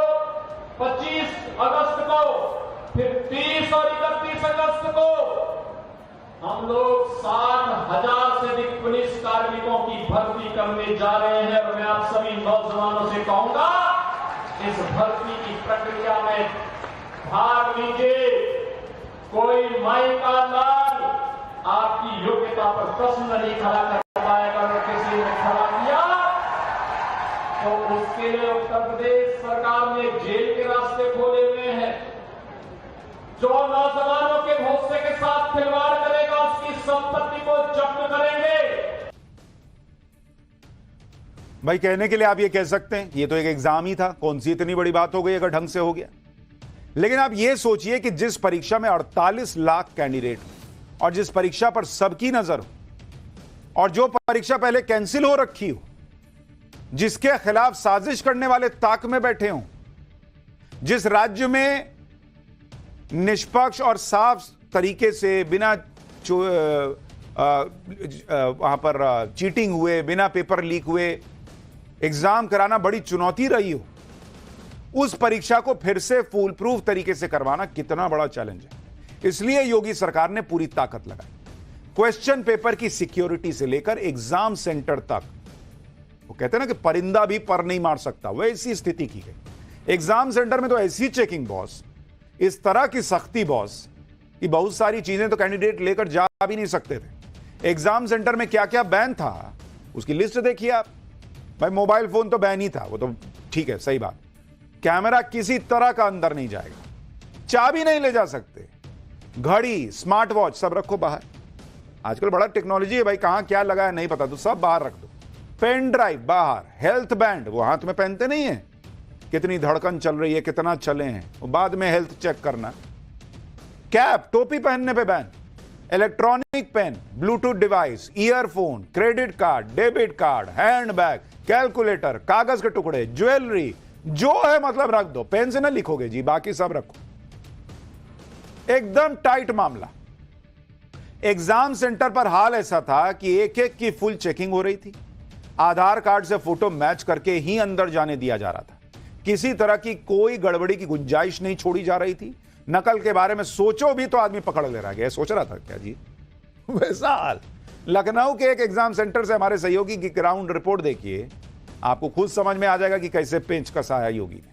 Speaker 5: 25 अगस्त को, फिर 30 और 31 अगस्त को हम लोग 60,000 से अधिक पुलिस कार्मिकों की भर्ती करने जा रहे हैं। और मैं आप सभी नौजवानों से कहूंगा, इस भर्ती की प्रक्रिया में भाग लीजिए। कोई माई का लाल आपकी योग्यता पर प्रश्न नहीं खड़ा कर पाएगा। अगर किसी ने खड़ा किया तो उसके लिए उत्तर प्रदेश सरकार ने जेल के रास्ते खोले हुए हैं। जो नौजवानों के भरोसे के साथ खिलवाड़ करेगा उसकी संपत्ति को जब्त करेंगे।
Speaker 1: भाई कहने के लिए आप ये कह सकते हैं ये तो एक एग्जाम ही था, कौन सी इतनी बड़ी बात हो गई अगर ढंग से हो गया। लेकिन आप ये सोचिए कि जिस परीक्षा में 48 लाख कैंडिडेट हो और जिस परीक्षा पर सबकी नजर हो और जो परीक्षा पहले कैंसिल हो रखी हो, जिसके खिलाफ साजिश करने वाले ताक में बैठे हों, जिस राज्य में निष्पक्ष और साफ तरीके से बिना वहां पर चीटिंग हुए, बिना पेपर लीक हुए एग्जाम कराना बड़ी चुनौती रही हो, उस परीक्षा को फिर से फूल प्रूफ तरीके से करवाना कितना बड़ा चैलेंज है। इसलिए योगी सरकार ने पूरी ताकत लगाई। क्वेश्चन पेपर की सिक्योरिटी से लेकर एग्जाम सेंटर तक, वो कहते हैं ना कि परिंदा भी पर नहीं मार सकता, वैसी स्थिति की गई। एग्जाम सेंटर में तो ऐसी चेकिंग बॉस, इस तरह की सख्ती बॉस कि बहुत सारी चीजें तो कैंडिडेट लेकर जा भी नहीं सकते थे। एग्जाम सेंटर में क्या क्या बैन था उसकी लिस्ट देखिए आप। भाई मोबाइल फोन तो बैन ही था, वो तो ठीक है, सही बात। कैमरा किसी तरह का अंदर नहीं जाएगा, चाबी नहीं ले जा सकते, घड़ी, स्मार्ट वॉच सब रखो बाहर। आजकल बड़ा टेक्नोलॉजी है भाई, कहां क्या लगा है नहीं पता तो सब बाहर रख दो। पेन ड्राइव बाहर, हेल्थ बैंड वो हाथ में पहनते नहीं है, कितनी धड़कन चल रही है, कितना चले हैं, वो बाद में हेल्थ चेक करना। कैप, टोपी पहनने पे ban, electronic pen, bluetooth device, earphone, credit card, debit card, handbag, calculator, कागज के टुकड़े, ज्वेलरी, जो है मतलब रख दो। पेन से ना लिखोगे जी, बाकी सब रखो। एकदम टाइट मामला। एग्जाम सेंटर पर हाल ऐसा था कि एक एक की फुल चेकिंग हो रही थी। आधार कार्ड से फोटो मैच करके ही अंदर जाने दिया जा रहा था। किसी तरह की कोई गड़बड़ी की गुंजाइश नहीं छोड़ी जा रही थी। नकल के बारे में सोचो भी तो आदमी पकड़ ले रहा है, सोच रहा था क्या जी। वैसा हाल लखनऊ के एक एग्जाम सेंटर से हमारे सहयोगी की ग्राउंड रिपोर्ट देखिए, आपको खुद समझ में आ जाएगा कि कैसे पेंच कसा है योगी ने।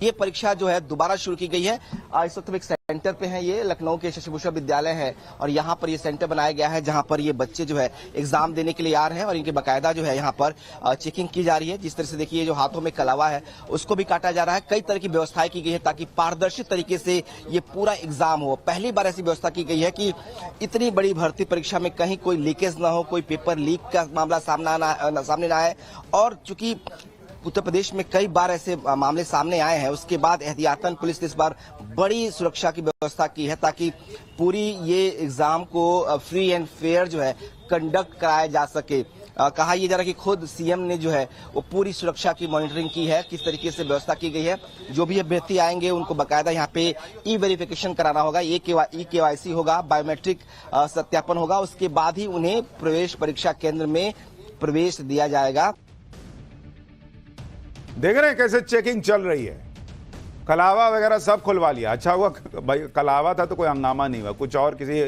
Speaker 6: ये परीक्षा जो है दोबारा शुरू की गई है। इस वक्त एक सेंटर पे है, ये लखनऊ के शशिभूषण विद्यालय है और यहाँ पर ये सेंटर बनाया गया है जहाँ पर ये बच्चे जो है एग्जाम देने के लिए आ रहे हैं और इनके बाकायदा जो है यहाँ पर चेकिंग की जा रही है। जिस तरह से देखिए जो हाथों में कलावा है उसको भी काटा जा रहा है। कई तरह की व्यवस्थाएं की गई है ताकि पारदर्शी तरीके से ये पूरा एग्जाम हो। पहली बार ऐसी व्यवस्था की गई है कि इतनी बड़ी भर्ती परीक्षा में कहीं कोई लीकेज ना हो, कोई पेपर लीक का मामला सामने ना आए। और चूंकि उत्तर प्रदेश में कई बार ऐसे मामले सामने आए हैं, उसके बाद एहतियातन पुलिस ने इस बार बड़ी सुरक्षा की व्यवस्था की है ताकि पूरी ये एग्जाम को फ्री एंड फेयर जो है कंडक्ट कराया जा सके। कहा यह जा रहा है कि खुद सीएम ने जो है वो पूरी सुरक्षा की मॉनिटरिंग की है, किस तरीके से व्यवस्था की गई है। जो भी अभ्यर्थी आएंगे उनको बाकायदा यहाँ पे ई वेरिफिकेशन कराना होगा, ई केवाईसी होगा, बायोमेट्रिक सत्यापन होगा, उसके बाद ही उन्हें प्रवेश परीक्षा केंद्र में प्रवेश दिया जाएगा।
Speaker 1: देख रहे हैं कैसे चेकिंग चल रही है। कलावा वगैरह सब खुलवा लिया। अच्छा हुआ भाई कलावा था तो कोई हंगामा नहीं हुआ, कुछ और किसी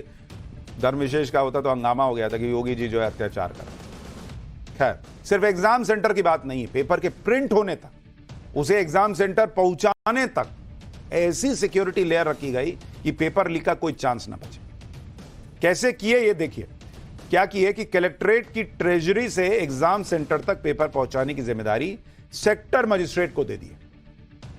Speaker 1: धर्म विशेष का होता तो हंगामा हो गया था कि योगी जी जो है अत्याचार कर रहे। खैर, सिर्फ एग्जाम सेंटर की बात नहीं है, पेपर के प्रिंट होने तक, उसे एग्जाम सेंटर पहुंचाने तक ऐसी सिक्योरिटी लेयर रखी गई कि पेपर लीक का कोई चांस ना बचे। कैसे किए ये देखिए। क्या किए कि कलेक्ट्रेट की ट्रेजरी से एग्जाम सेंटर तक पेपर पहुंचाने की जिम्मेदारी सेक्टर मजिस्ट्रेट को दे दी।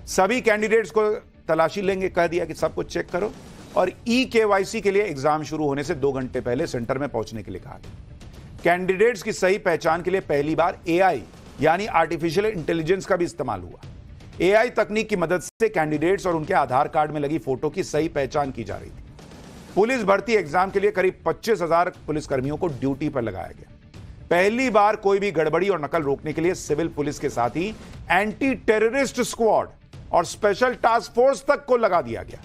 Speaker 1: सभी कैंडिडेट्स को तलाशी लेंगे, कह दिया कि सब कुछ चेक करो, और ई-केवाईसी के लिए एग्जाम शुरू होने से 2 घंटे पहले सेंटर में पहुंचने के लिए कहा गया। कैंडिडेट्स की सही पहचान के लिए पहली बार एआई यानी आर्टिफिशियल इंटेलिजेंस का भी इस्तेमाल हुआ। एआई तकनीक की मदद से कैंडिडेट्स और उनके आधार कार्ड में लगी फोटो की सही पहचान की जा रही थी। पुलिस भर्ती एग्जाम के लिए करीब 25,000 पुलिसकर्मियों को ड्यूटी पर लगाया गया। पहली बार कोई भी गड़बड़ी और नकल रोकने के लिए सिविल पुलिस के साथ ही एंटी टेररिस्ट स्क्वाड और स्पेशल टास्क फोर्स तक को लगा दिया गया।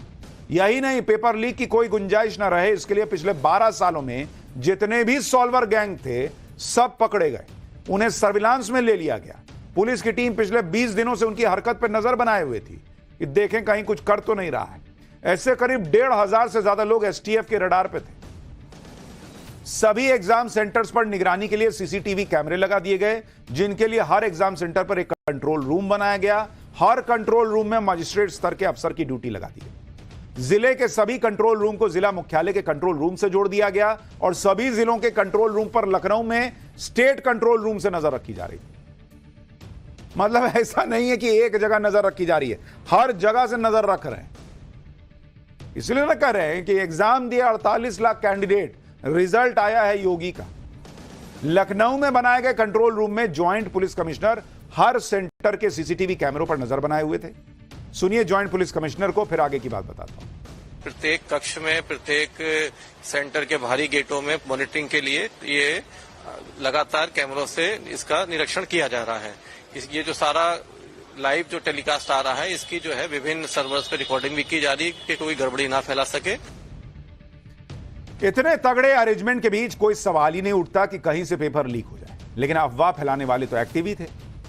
Speaker 1: यही नहीं, पेपर लीक की कोई गुंजाइश न रहे इसके लिए पिछले 12 सालों में जितने भी सॉल्वर गैंग थे सब पकड़े गए, उन्हें सर्विलांस में ले लिया गया। पुलिस की टीम पिछले 20 दिनों से उनकी हरकत पर नजर बनाए हुए थी कि देखें कहीं कुछ कर तो नहीं रहा है। ऐसे करीब 1,500 से ज्यादा लोग एसटीएफ के रडार पे थे। सभी एग्जाम सेंटर्स पर निगरानी के लिए सीसीटीवी कैमरे लगा दिए गए, जिनके लिए हर एग्जाम सेंटर पर एक कंट्रोल रूम बनाया गया। हर कंट्रोल रूम में मजिस्ट्रेट स्तर के अफसर की ड्यूटी लगा दी गई। जिले के सभी कंट्रोल रूम को जिला मुख्यालय के कंट्रोल रूम से जोड़ दिया गया और सभी जिलों के कंट्रोल रूम पर लखनऊ में स्टेट कंट्रोल रूम से नजर रखी जा रही थी। मतलब ऐसा नहीं है कि एक जगह नजर रखी जा रही है, हर जगह से नजर रख रहे हैं। इसलिए ना कह रहे हैं कि एग्जाम दिए 48 लाख कैंडिडेट, रिजल्ट आया है योगी का। लखनऊ में बनाए गए कंट्रोल रूम में ज्वाइंट पुलिस कमिश्नर हर सेंटर के सीसीटीवी कैमरों पर नजर बनाए हुए थे। सुनिए ज्वाइंट पुलिस कमिश्नर को, फिर आगे की बात बताता हूं।
Speaker 7: प्रत्येक कक्ष में, प्रत्येक सेंटर के बाहरी गेटों में मॉनिटरिंग के लिए ये लगातार कैमरों से इसका निरीक्षण किया जा रहा है। ये जो सारा लाइव जो टेलीकास्ट आ रहा है, इसकी जो है विभिन्न सर्वर्स पे रिकॉर्डिंग भी की जा रही है कि कोई गड़बड़ी ना फैला सके।
Speaker 1: इतने तगड़े अरेंजमेंट के बीच कोई सवाल ही नहीं उठता कि कहीं से पेपर लीक हो जाए, लेकिन अफवाह फैलाने वाले तो एक्टिव ही थे।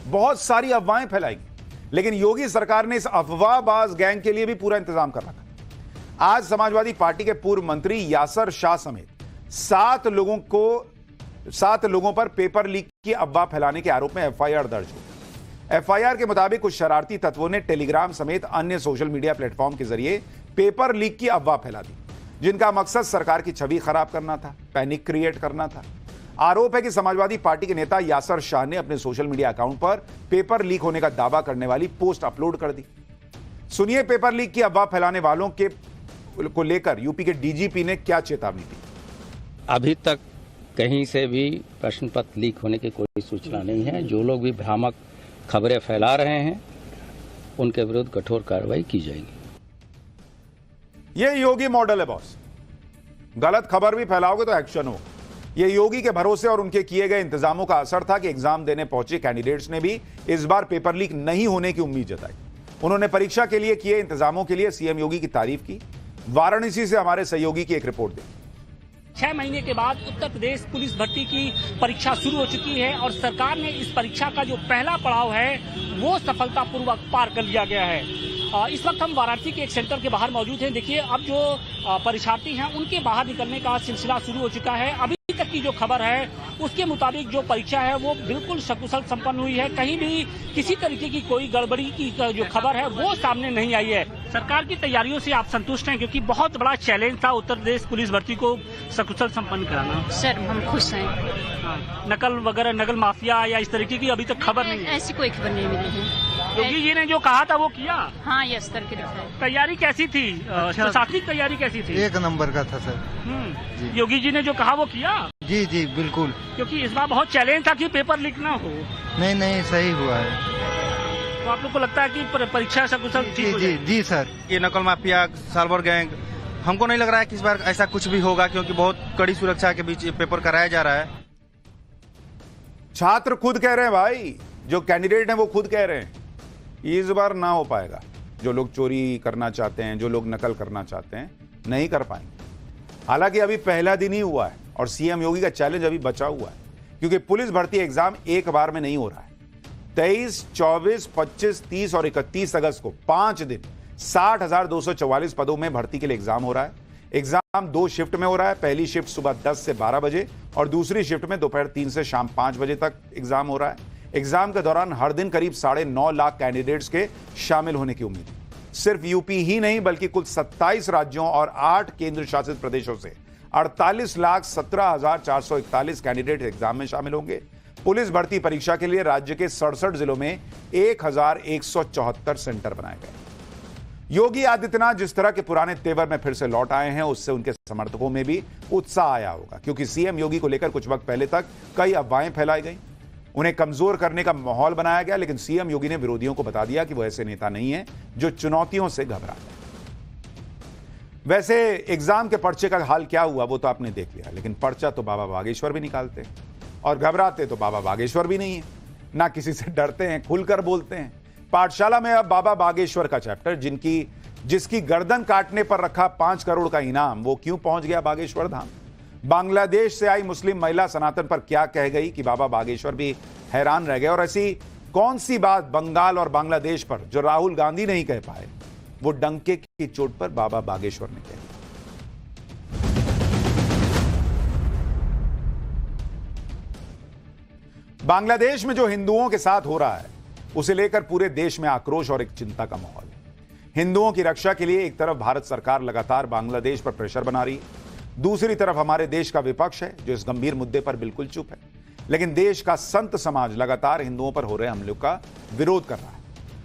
Speaker 1: बहुत सारी अफवाहें फैलाई गई, लेकिन योगी सरकार ने इस अफवाहबाज गैंग के लिए भी पूरा इंतजाम कर रखा। आज समाजवादी पार्टी के पूर्व मंत्री यासर शाह समेत 7 लोगों पर पेपर लीक की अफवाह फैलाने के आरोप में एफआईआर दर्ज हुई। एफआईआर के मुताबिक कुछ शरारती तत्वों ने टेलीग्राम समेत अन्य सोशल मीडिया प्लेटफॉर्म के जरिए पेपर लीक की अफवाह फैला दी, जिनका मकसद सरकार की छवि खराब करना था, पैनिक क्रिएट करना था। आरोप है कि समाजवादी पार्टी के नेता यासर शाह ने अपने सोशल मीडिया अकाउंट पर पेपर लीक होने का दावा करने वाली पोस्ट अपलोड कर दी। सुनिए पेपर लीक की अफवाह फैलाने वालों को लेकर यूपी के डीजीपी ने क्या चेतावनी दी।
Speaker 8: अभी तक कहीं से भी प्रश्न पत्र लीक होने की कोई सूचना नहीं है। जो लोग भी भ्रामक खबरें फैला रहे हैं उनके विरुद्ध कठोर कार्रवाई की जाएगी।
Speaker 1: यह योगी मॉडल है बॉस, गलत खबर भी फैलाओगे तो एक्शन हो। यह योगी के भरोसे और उनके किए गए इंतजामों का असर था कि एग्जाम देने पहुंचे कैंडिडेट्स ने भी इस बार पेपर लीक नहीं होने की उम्मीद जताई। उन्होंने परीक्षा के लिए किए इंतजामों के लिए सीएम योगी की तारीफ की। वाराणसी से हमारे सहयोगी की एक रिपोर्ट देखिए।
Speaker 3: 6 महीने के बाद उत्तर प्रदेश पुलिस भर्ती की परीक्षा शुरू हो चुकी है और सरकार ने इस परीक्षा का जो पहला पड़ाव है वो सफलतापूर्वक पार कर लिया गया है। इस वक्त हम वाराणसी के एक सेंटर के बाहर मौजूद हैं। देखिए अब जो परीक्षार्थी हैं उनके बाहर निकलने का सिलसिला शुरू हो चुका है। अभी तक की जो खबर है उसके मुताबिक जो परीक्षा है वो बिल्कुल सकुशल संपन्न हुई है। कहीं भी किसी तरीके की कोई गड़बड़ी की जो खबर है वो सामने नहीं आई है। सरकार की तैयारियों से आप संतुष्ट हैं, क्योंकि बहुत बड़ा चैलेंज था उत्तर प्रदेश पुलिस भर्ती को सकुशल संपन्न कराना।
Speaker 9: सर हम खुश हैं।
Speaker 3: नकल वगैरह, नकल माफिया या इस तरीके की अभी तक खबर नहीं है।
Speaker 9: ऐसी कोई खबर नहीं मिली है।
Speaker 3: योगी जी ने जो कहा था वो किया।
Speaker 9: हाँ यस करके दिखाया।
Speaker 3: तैयारी कैसी थी? प्रशासनिक तैयारी कैसी थी?
Speaker 10: एक नंबर का था सर।
Speaker 3: योगी जी ने जो कहा वो किया।
Speaker 10: जी जी बिल्कुल,
Speaker 3: क्योंकि इस बार बहुत चैलेंज था कि पेपर लीक ना हो।
Speaker 10: नहीं सही हुआ है।
Speaker 3: तो आप लोग को लगता है कि परीक्षा सकुशल
Speaker 10: जी जी जी सर।
Speaker 4: ये नकल माफिया, साइबर गैंग, हमको नहीं लग रहा है कि इस बार ऐसा कुछ भी होगा, क्योंकि बहुत कड़ी सुरक्षा के बीच पेपर कराया जा रहा है।
Speaker 1: छात्र खुद कह रहे हैं भाई, जो कैंडिडेट हैं वो खुद कह रहे हैं इस बार ना हो पाएगा। जो लोग चोरी करना चाहते हैं, जो लोग नकल करना चाहते हैं, नहीं कर पाएंगे। हालांकि अभी पहला दिन ही हुआ है और सीएम योगी का चैलेंज अभी बचा हुआ है, क्योंकि पुलिस भर्ती एग्जाम एक बार में नहीं हो रहा है। 23, 24, 25, 30 और 31 अगस्त को 5 दिन 60,244 पदों में भर्ती के लिए एग्जाम हो रहा है। एग्जाम 2 शिफ्ट में हो रहा है। पहली शिफ्ट सुबह 10 से 12 बजे और दूसरी शिफ्ट में दोपहर 3 से शाम 5 बजे तक एग्जाम हो रहा है। एग्जाम के दौरान हर दिन करीब 9.5 लाख कैंडिडेट्स के शामिल होने की उम्मीद है। सिर्फ यूपी ही नहीं बल्कि कुल 27 राज्यों और 8 केंद्र शासित प्रदेशों से 48,17,441 कैंडिडेट एग्जाम में शामिल होंगे। पुलिस भर्ती परीक्षा के लिए राज्य के 67 जिलों में 1,174 सेंटर बनाए गए। योगी आदित्यनाथ जिस तरह के पुराने तेवर में फिर से लौट आए हैं, उससे उनके समर्थकों में भी उत्साह आया होगा, क्योंकि सीएम योगी को लेकर कुछ वक्त पहले तक कई अफवाहें फैलाई गई, उन्हें कमजोर करने का माहौल बनाया गया। लेकिन सीएम योगी ने विरोधियों को बता दिया कि वो ऐसे नेता नहीं है जो चुनौतियों से घबराते हैं। वैसे एग्जाम के पर्चे का हाल क्या हुआ वो तो आपने देख लिया, लेकिन पर्चा तो बाबा बागेश्वर भी निकालते हैं और घबराते तो बाबा बागेश्वर भी नहीं है, ना किसी से डरते हैं, खुलकर बोलते हैं। पाठशाला में अब बाबा बागेश्वर का चैप्टर, जिसकी गर्दन काटने पर रखा 5 करोड़ का इनाम, वो क्यों पहुंच गया बागेश्वर धाम? बांग्लादेश से आई मुस्लिम महिला सनातन पर क्या कह गई कि बाबा बागेश्वर भी हैरान रह गए। और ऐसी कौन सी बात बंगाल और बांग्लादेश पर जो राहुल गांधी नहीं कह पाए, वो डंके की चोट पर बाबा बागेश्वर ने कही। बांग्लादेश में जो हिंदुओं के साथ हो रहा है, उसे लेकर पूरे देश में आक्रोश और एक चिंता का माहौल है। हिंदुओं की रक्षा के लिए एक तरफ भारत सरकार लगातार बांग्लादेश पर प्रेशर बना रही है, दूसरी तरफ हमारे देश का विपक्ष है जो इस गंभीर मुद्दे पर बिल्कुल चुप है। लेकिन देश का संत समाज लगातार हिंदुओं पर हो रहे हमलों का विरोध कर रहा है,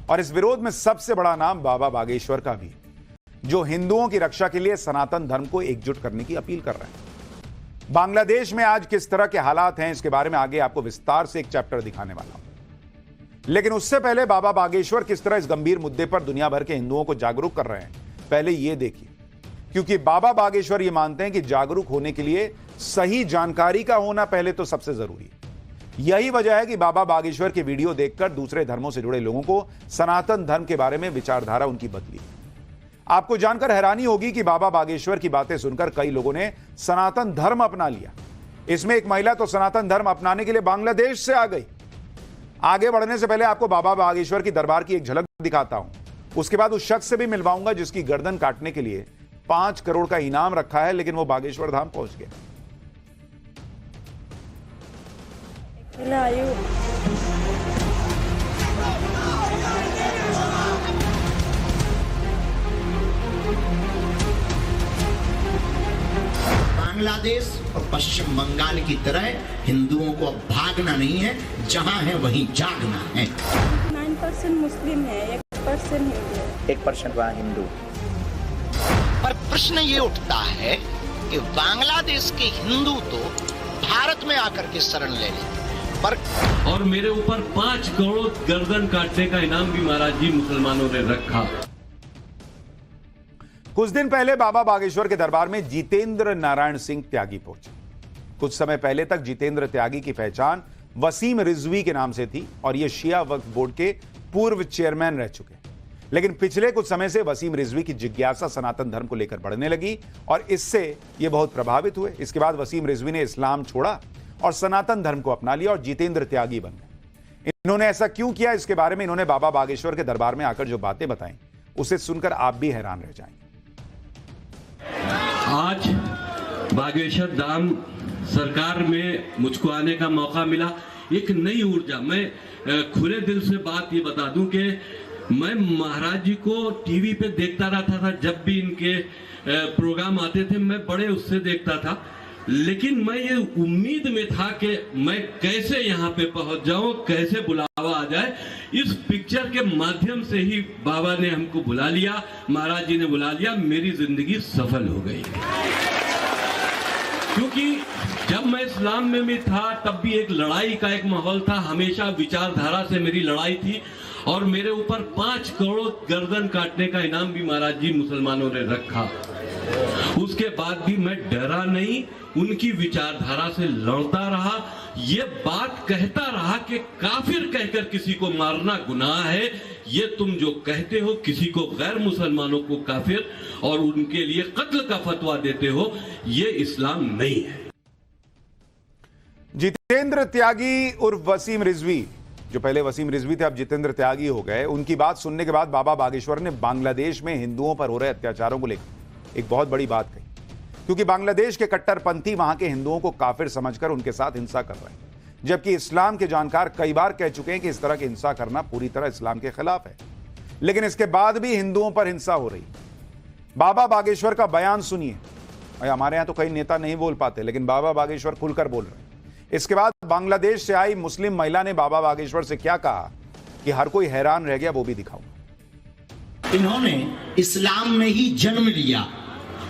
Speaker 1: और इस विरोध में सबसे बड़ा नाम बाबा बागेश्वर का भी है, जो हिंदुओं की रक्षा के लिए सनातन धर्म को एकजुट करने की अपील कर रहे हैं। बांग्लादेश में आज किस तरह के हालात हैं, इसके बारे में आगे आपको विस्तार से एक चैप्टर दिखाने वाला हूं। लेकिन उससे पहले बाबा बागेश्वर किस तरह इस गंभीर मुद्दे पर दुनिया भर के हिंदुओं को जागरूक कर रहे हैं, पहले यह देखिए। क्योंकि बाबा बागेश्वर ये मानते हैं कि जागरूक होने के लिए सही जानकारी का होना पहले तो सबसे जरूरी है। यही वजह है कि बाबा बागेश्वर की वीडियो देखकर दूसरे धर्मों से जुड़े लोगों को सनातन धर्म के बारे में विचारधारा उनकी बदली। आपको जानकर हैरानी होगी कि बाबा बागेश्वर की बातें सुनकर कई लोगों ने सनातन धर्म अपना लिया। इसमें एक महिला तो सनातन धर्म अपनाने के लिए बांग्लादेश से आ गई। आगे बढ़ने से पहले आपको बाबा बागेश्वर की दरबार की एक झलक दिखाता हूं, उसके बाद उस शख्स से भी मिलवाऊंगा जिसकी गर्दन काटने के लिए 5 करोड़ का इनाम रखा है, लेकिन वो बागेश्वर धाम पहुंच गया।
Speaker 11: बांग्लादेश और पश्चिम बंगाल की तरह हिंदुओं को अब भागना नहीं है, जहां है वहीं जागना है।
Speaker 12: 9% मुस्लिम है, 1% हिंदू है,
Speaker 11: 1% वहां हिंदू। पर प्रश्न ये उठता है कि बांग्लादेश के हिंदू तो भारत में आकर के शरण ले लेते, पर
Speaker 13: और मेरे ऊपर 5 करोड़ गर्दन काटने का इनाम भी महाराज जी मुसलमानों ने रखा।
Speaker 1: कुछ दिन पहले बाबा बागेश्वर के दरबार में जितेंद्र नारायण सिंह त्यागी पहुंचे। कुछ समय पहले तक जितेंद्र त्यागी की पहचान वसीम रिजवी के नाम से थी और ये शिया वक्फ बोर्ड के पूर्व चेयरमैन रह चुके। लेकिन पिछले कुछ समय से वसीम रिजवी की जिज्ञासा सनातन धर्म को लेकर बढ़ने लगी और इससे ये बहुत प्रभावित हुए। इसके बाद वसीम रिजवी ने इस्लाम छोड़ा और सनातन धर्म को अपना लिया और जितेंद्र त्यागी बन गए। इन्होंने ऐसा क्यों किया, इसके बारे में इन्होंने बाबा बागेश्वर के दरबार में आकर जो बातें बताई, उसे सुनकर आप भी हैरान रह जाएंगे।
Speaker 13: आज बागेश्वर धाम सरकार में मुझको आने का मौका मिला, एक नई ऊर्जा। मैं खुले दिल से बात ये बता दूं कि मैं महाराज जी को टीवी पे देखता रहता था, जब भी इनके प्रोग्राम आते थे मैं बड़े उससे देखता था, लेकिन मैं ये उम्मीद में था कि मैं कैसे यहाँ पे पहुंच जाऊं, कैसे बुलावा आ जाए। इस पिक्चर के माध्यम से ही बाबा ने हमको बुला लिया, महाराज जी ने बुला लिया, मेरी जिंदगी सफल हो गई। क्योंकि जब मैं इस्लाम में भी था तब भी एक लड़ाई का एक माहौल था, हमेशा विचारधारा से मेरी लड़ाई थी और मेरे ऊपर 5 करोड़ गर्दन काटने का इनाम भी महाराज जी मुसलमानों ने रखा। उसके बाद भी मैं डरा नहीं, उनकी विचारधारा से लड़ता रहा, ये बात कहता रहा कि काफिर कहकर किसी को मारना गुनाह है, ये तुम जो कहते हो किसी को गैर मुसलमानों को काफिर और उनके लिए कत्ल का फतवा देते हो, ये इस्लाम नहीं है।
Speaker 1: जितेंद्र त्यागी उर्फ वसीम रिजवी जो पहले वसीम रिजवी थे अब जितेंद्र त्यागी हो गए, उनकी बात सुनने के बाद बाबा बागेश्वर ने बांग्लादेश में हिंदुओं पर हो रहे अत्याचारों को लेकर एक बहुत बड़ी बात कही, क्योंकि बांग्लादेश के कट्टरपंथी वहां के हिंदुओं को काफिर समझकर उनके साथ हिंसा कर रहे हैं, जबकि इस्लाम के जानकार कई बार कह चुके हैं कि इस तरह की हिंसा करना पूरी तरह इस्लाम के खिलाफ है, लेकिन इसके बाद भी हिंदुओं पर हिंसा हो रही। बाबा बागेश्वर का बयान सुनिए। हमारे यहां तो कई नेता नहीं बोल पाते, लेकिन बाबा बागेश्वर खुलकर बोल रहे हैं। इसके बाद बांग्लादेश से आई मुस्लिम महिला ने बाबा बागेश्वर से क्या कहा कि हर कोई हैरान रह गया, वो भी दिखाऊंगा।
Speaker 11: इन्होंने इस्लाम में ही जन्म लिया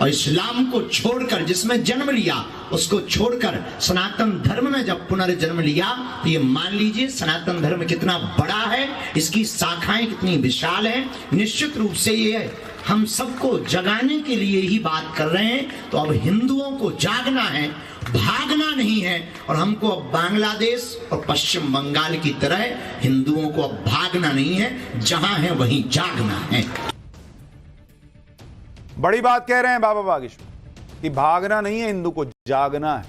Speaker 11: और इस्लाम को छोड़कर, जिसमें जन्म लिया उसको छोड़कर सनातन धर्म में जब पुनर्जन्म लिया, तो ये मान लीजिए सनातन धर्म कितना बड़ा है, इसकी शाखाएं कितनी विशाल हैं। निश्चित रूप से ये हम सबको जगाने के लिए ही बात कर रहे हैं। तो अब हिंदुओं को जागना है, भागना नहीं है, और हमको अब बांग्लादेश और पश्चिम बंगाल की तरह हिंदुओं को अब भागना नहीं है, जहां है वहीं जागना है।
Speaker 1: बड़ी बात कह रहे हैं बाबा बागेश्वर कि भागना नहीं है, हिंदू को जागना है।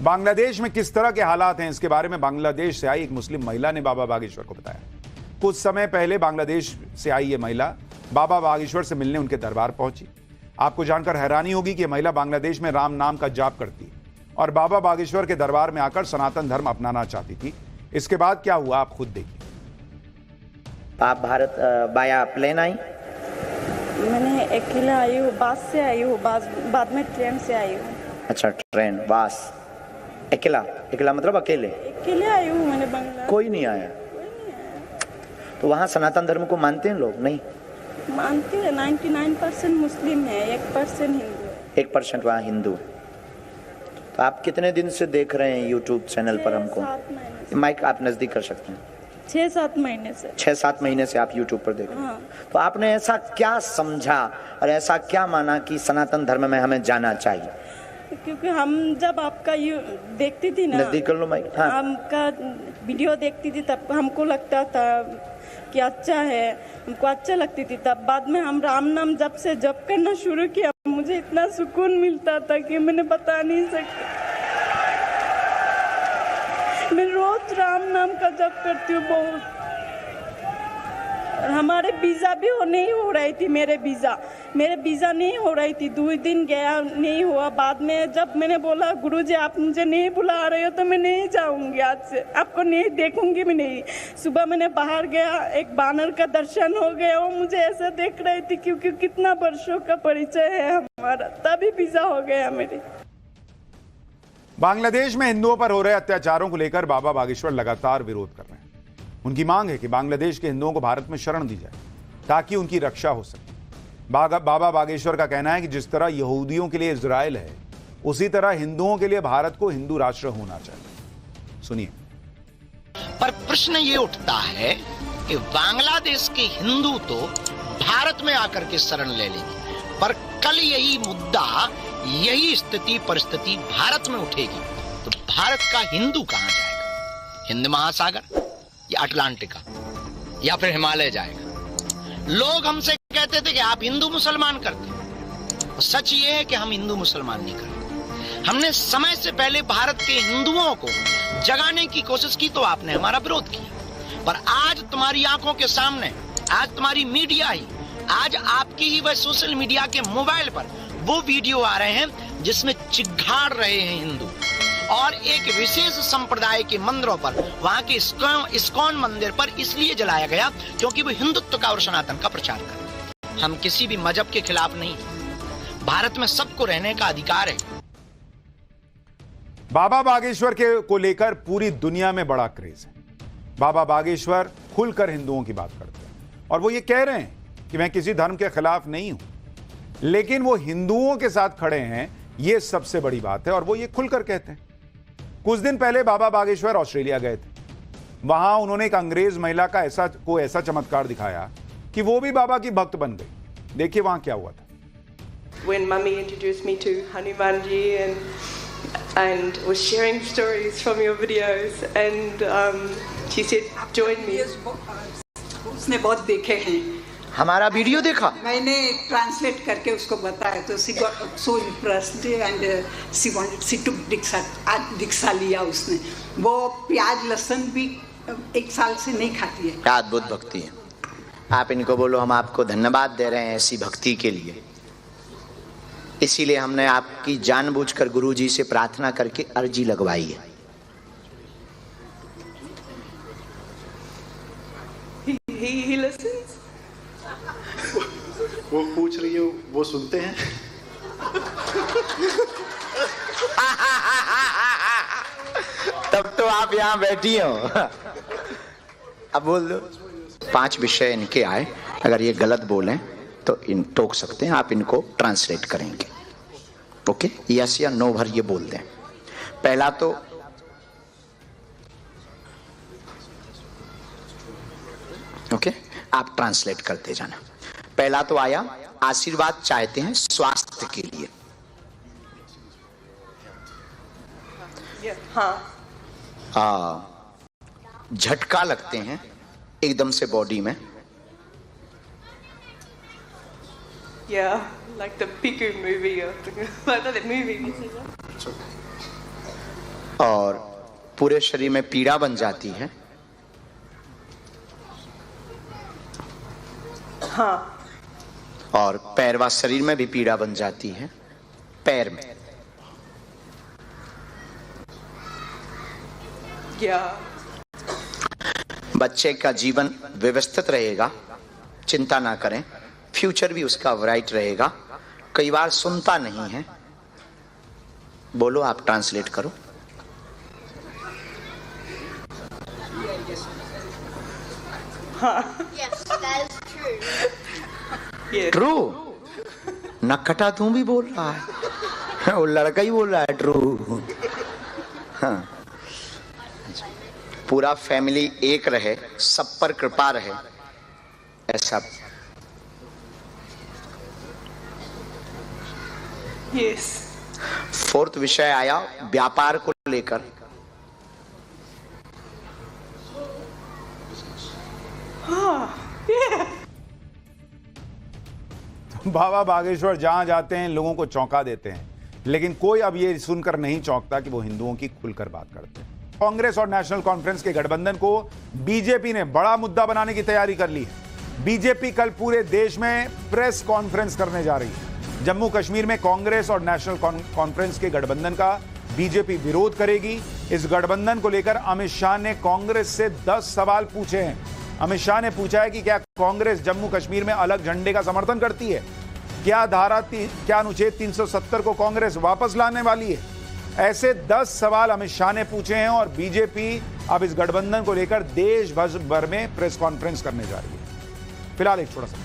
Speaker 1: बांग्लादेश में किस तरह के हालात हैं, इसके बारे में बांग्लादेश से आई एक मुस्लिम महिला ने बाबा बागेश्वर को बताया। कुछ समय पहले बांग्लादेश से आई ये महिला बाबा बागेश्वर से मिलने उनके दरबार पहुंची। आपको जानकर हैरानी होगी कि यह महिला बांग्लादेश में राम नाम का जाप करती है और बाबा बागेश्वर के दरबार में आकर सनातन धर्म अपनाना चाहती थी। इसके बाद क्या हुआ आप खुद देखिए।
Speaker 14: आप भारत बाया प्लेन आई?
Speaker 12: मैंने अकेला आई हूँ, बस से आई हूँ, बाद में ट्रेन से आई हूँ।
Speaker 14: अच्छा, ट्रेन, बस, अकेला? अकेला मतलब अकेले?
Speaker 12: अकेले आई हूँ मैंने बांग्लादेश।
Speaker 14: कोई नहीं आया? तो वहाँ सनातन धर्म को मानते हैं लोग? नहीं
Speaker 12: मानते हैं। 99% मुस्लिम है, 1% हिंदू है।
Speaker 14: 1% वहाँ हिंदू। तो आप कितने दिन से देख रहे हैं यूट्यूब चैनल पर हमको?
Speaker 12: 7 महीने से।
Speaker 14: माइक आप नजदीक कर सकते हैं।
Speaker 12: 6-7 महीने से।
Speaker 14: 6-7 महीने से आप यूट्यूब पर देख रहे हैं।
Speaker 12: हाँ।
Speaker 14: तो आपने ऐसा क्या समझा और ऐसा क्या माना कि सनातन धर्म में हमें जाना चाहिए?
Speaker 12: क्योंकि हम जब आपका देखती थी ना,
Speaker 14: नजदीक कर लो माइक। हाँ।
Speaker 12: हमका वीडियो देखती थी तब हमको लगता था कि अच्छा है, हमको अच्छा लगती थी। तब बाद में हम राम नाम जब से जप करना शुरू किया, मुझे इतना सुकून मिलता था कि मैंने बता नहीं सकती। मैं रोज राम नाम का जप करती हूँ बहुत। हमारे वीजा भी नहीं हो रही थी, मेरे वीजा नहीं हो रही थी। 2 दिन गया, नहीं हुआ। बाद में जब मैंने बोला गुरुजी आप मुझे नहीं बुला रहे हो तो मैं नहीं जाऊंगी, आज से आपको नहीं देखूंगी मैं नहीं। सुबह मैंने बाहर गया, एक बानर का दर्शन हो गया, वो मुझे ऐसे देख रही थी क्योंकि कितना वर्षों का परिचय है हमारा, तभी वीजा हो गया मेरी।
Speaker 1: बांग्लादेश में हिंदुओं पर हो रहे अत्याचारों को लेकर बाबा बागेश्वर लगातार विरोध कर रहे हैं। उनकी मांग है कि बांग्लादेश के हिंदुओं को भारत में शरण दी जाए ताकि उनकी रक्षा हो सके। बाबा बागेश्वर का कहना है कि जिस तरह यहूदियों के लिए इजराइल है, उसी तरह हिंदुओं के लिए भारत को हिंदू राष्ट्र होना चाहिए। सुनिए।
Speaker 11: पर प्रश्न ये उठता है कि बांग्लादेश के हिंदू तो भारत में आकर के शरण ले लेंगे, पर कल यही मुद्दा, यही स्थिति परिस्थिति भारत में उठेगी तो भारत का हिंदू कहां जाएगा? हिंद महासागर या अटलांटिका या फिर हिमालय जाएगा? लोग हमसे कहते थे कि आप हिंदू मुसलमान करते हैं। सच ये है कि हम हिंदू मुसलमान नहीं करते। हमने समय से पहले भारत के हिंदुओं को जगाने की कोशिश की तो आपने हमारा विरोध किया। पर आज तुम्हारी आंखों के सामने, आज तुम्हारी मीडिया ही, आज आपकी ही वह सोशल मीडिया के मोबाइल पर वो वीडियो आ रहे हैं जिसमें चिघाड़ रहे हैं हिंदू, और एक विशेष संप्रदाय के मंदिरों पर, वहां के इस्कॉन मंदिर पर इसलिए जलाया गया क्योंकि वो हिंदुत्व का और सनातन का प्रचार करते हैं। हम किसी भी मजहब के खिलाफ नहीं, भारत में सबको रहने का अधिकार है।
Speaker 1: बाबा बागेश्वर को लेकर पूरी दुनिया में बड़ा क्रेज है। बाबा बागेश्वर खुलकर हिंदुओं की बात करते हैं और वो ये कह रहे हैं कि मैं किसी धर्म के खिलाफ नहीं हूं, लेकिन वो हिंदुओं के साथ खड़े हैं, ये सबसे बड़ी बात है और वो ये खुलकर कहते हैं। कुछ दिन पहले बाबा बागेश्वर ऑस्ट्रेलिया गए थे। वहां उन्होंने एक अंग्रेज महिला का ऐसा चमत्कार दिखाया कि वो भी बाबा की भक्त बन गई। देखिए वहां क्या हुआ था।
Speaker 15: When Mummy introduced me to Hanumanji and was sharing stories from your videos and she said join me.
Speaker 16: उसने बहुत देखे हैं।
Speaker 14: हमारा वीडियो देखा,
Speaker 16: मैंने ट्रांसलेट करके उसको बताया तो she got so impressed and she took दीक्षा लिया उसने। वो प्याज लहसुन भी 1 साल से नहीं खाती है।
Speaker 14: क्या अद्भुत भक्ति है। आप इनको बोलो हम आपको धन्यवाद दे रहे हैं ऐसी भक्ति के लिए। इसीलिए हमने आपकी जानबूझकर गुरुजी से प्रार्थना करके अर्जी लगवाई है।
Speaker 15: He listens.
Speaker 17: वो पूछ रही है, वो सुनते हैं।
Speaker 14: तब तो आप यहाँ बैठी हो। अब बोल दो। 5 विषय इनके आए, अगर ये गलत बोलें तो इन टोक सकते हैं, आप इनको ट्रांसलेट करेंगे। ओके, यस या नो भर ये बोल दें। पहला तो ओके, आप ट्रांसलेट करते जाना। पहला तो आया, आशीर्वाद चाहते हैं स्वास्थ्य के लिए। झटका लगते हैं एकदम से बॉडी में।
Speaker 15: Yeah, like the Piku movie or that movie.
Speaker 14: और पूरे शरीर में पीड़ा बन जाती है।
Speaker 15: हाँ।
Speaker 14: और पैर व शरीर में भी पीड़ा बन जाती है, पैर में। बच्चे का जीवन व्यवस्थित रहेगा, चिंता ना करें, फ्यूचर भी उसका ब्राइट रहेगा। कई बार सुनता नहीं है। बोलो, आप ट्रांसलेट करो। ट्रू। नकटा तू भी बोल रहा है, वो लड़का ही बोल रहा है ट्रू। हाँ, पूरा फैमिली एक रहे, सब पर कृपा रहे, ऐसा।
Speaker 15: यस।
Speaker 14: 4th विषय आया व्यापार को लेकर।
Speaker 1: बाबा बागेश्वर जहां जाते हैं लोगों को चौंका देते हैं, लेकिन कोई अब ये सुनकर नहीं चौंकता कि वो हिंदुओं की खुलकर बात करते हैं। कांग्रेस और नेशनल कॉन्फ्रेंस के गठबंधन को बीजेपी ने बड़ा मुद्दा बनाने की तैयारी कर ली है। बीजेपी कल पूरे देश में प्रेस कॉन्फ्रेंस करने जा रही है। जम्मू कश्मीर में कांग्रेस और नेशनल कॉन्फ्रेंस के गठबंधन का बीजेपी विरोध करेगी। इस गठबंधन को लेकर अमित शाह ने कांग्रेस से 10 सवाल पूछे हैं। अमित शाह ने पूछा है कि क्या कांग्रेस जम्मू कश्मीर में अलग झंडे का समर्थन करती है? क्या अनुच्छेद 370 को कांग्रेस वापस लाने वाली है? ऐसे 10 सवाल अमित शाह ने पूछे हैं और बीजेपी अब इस गठबंधन को लेकर देश भर में प्रेस कॉन्फ्रेंस करने जा रही है। फिलहाल एक छोटा सा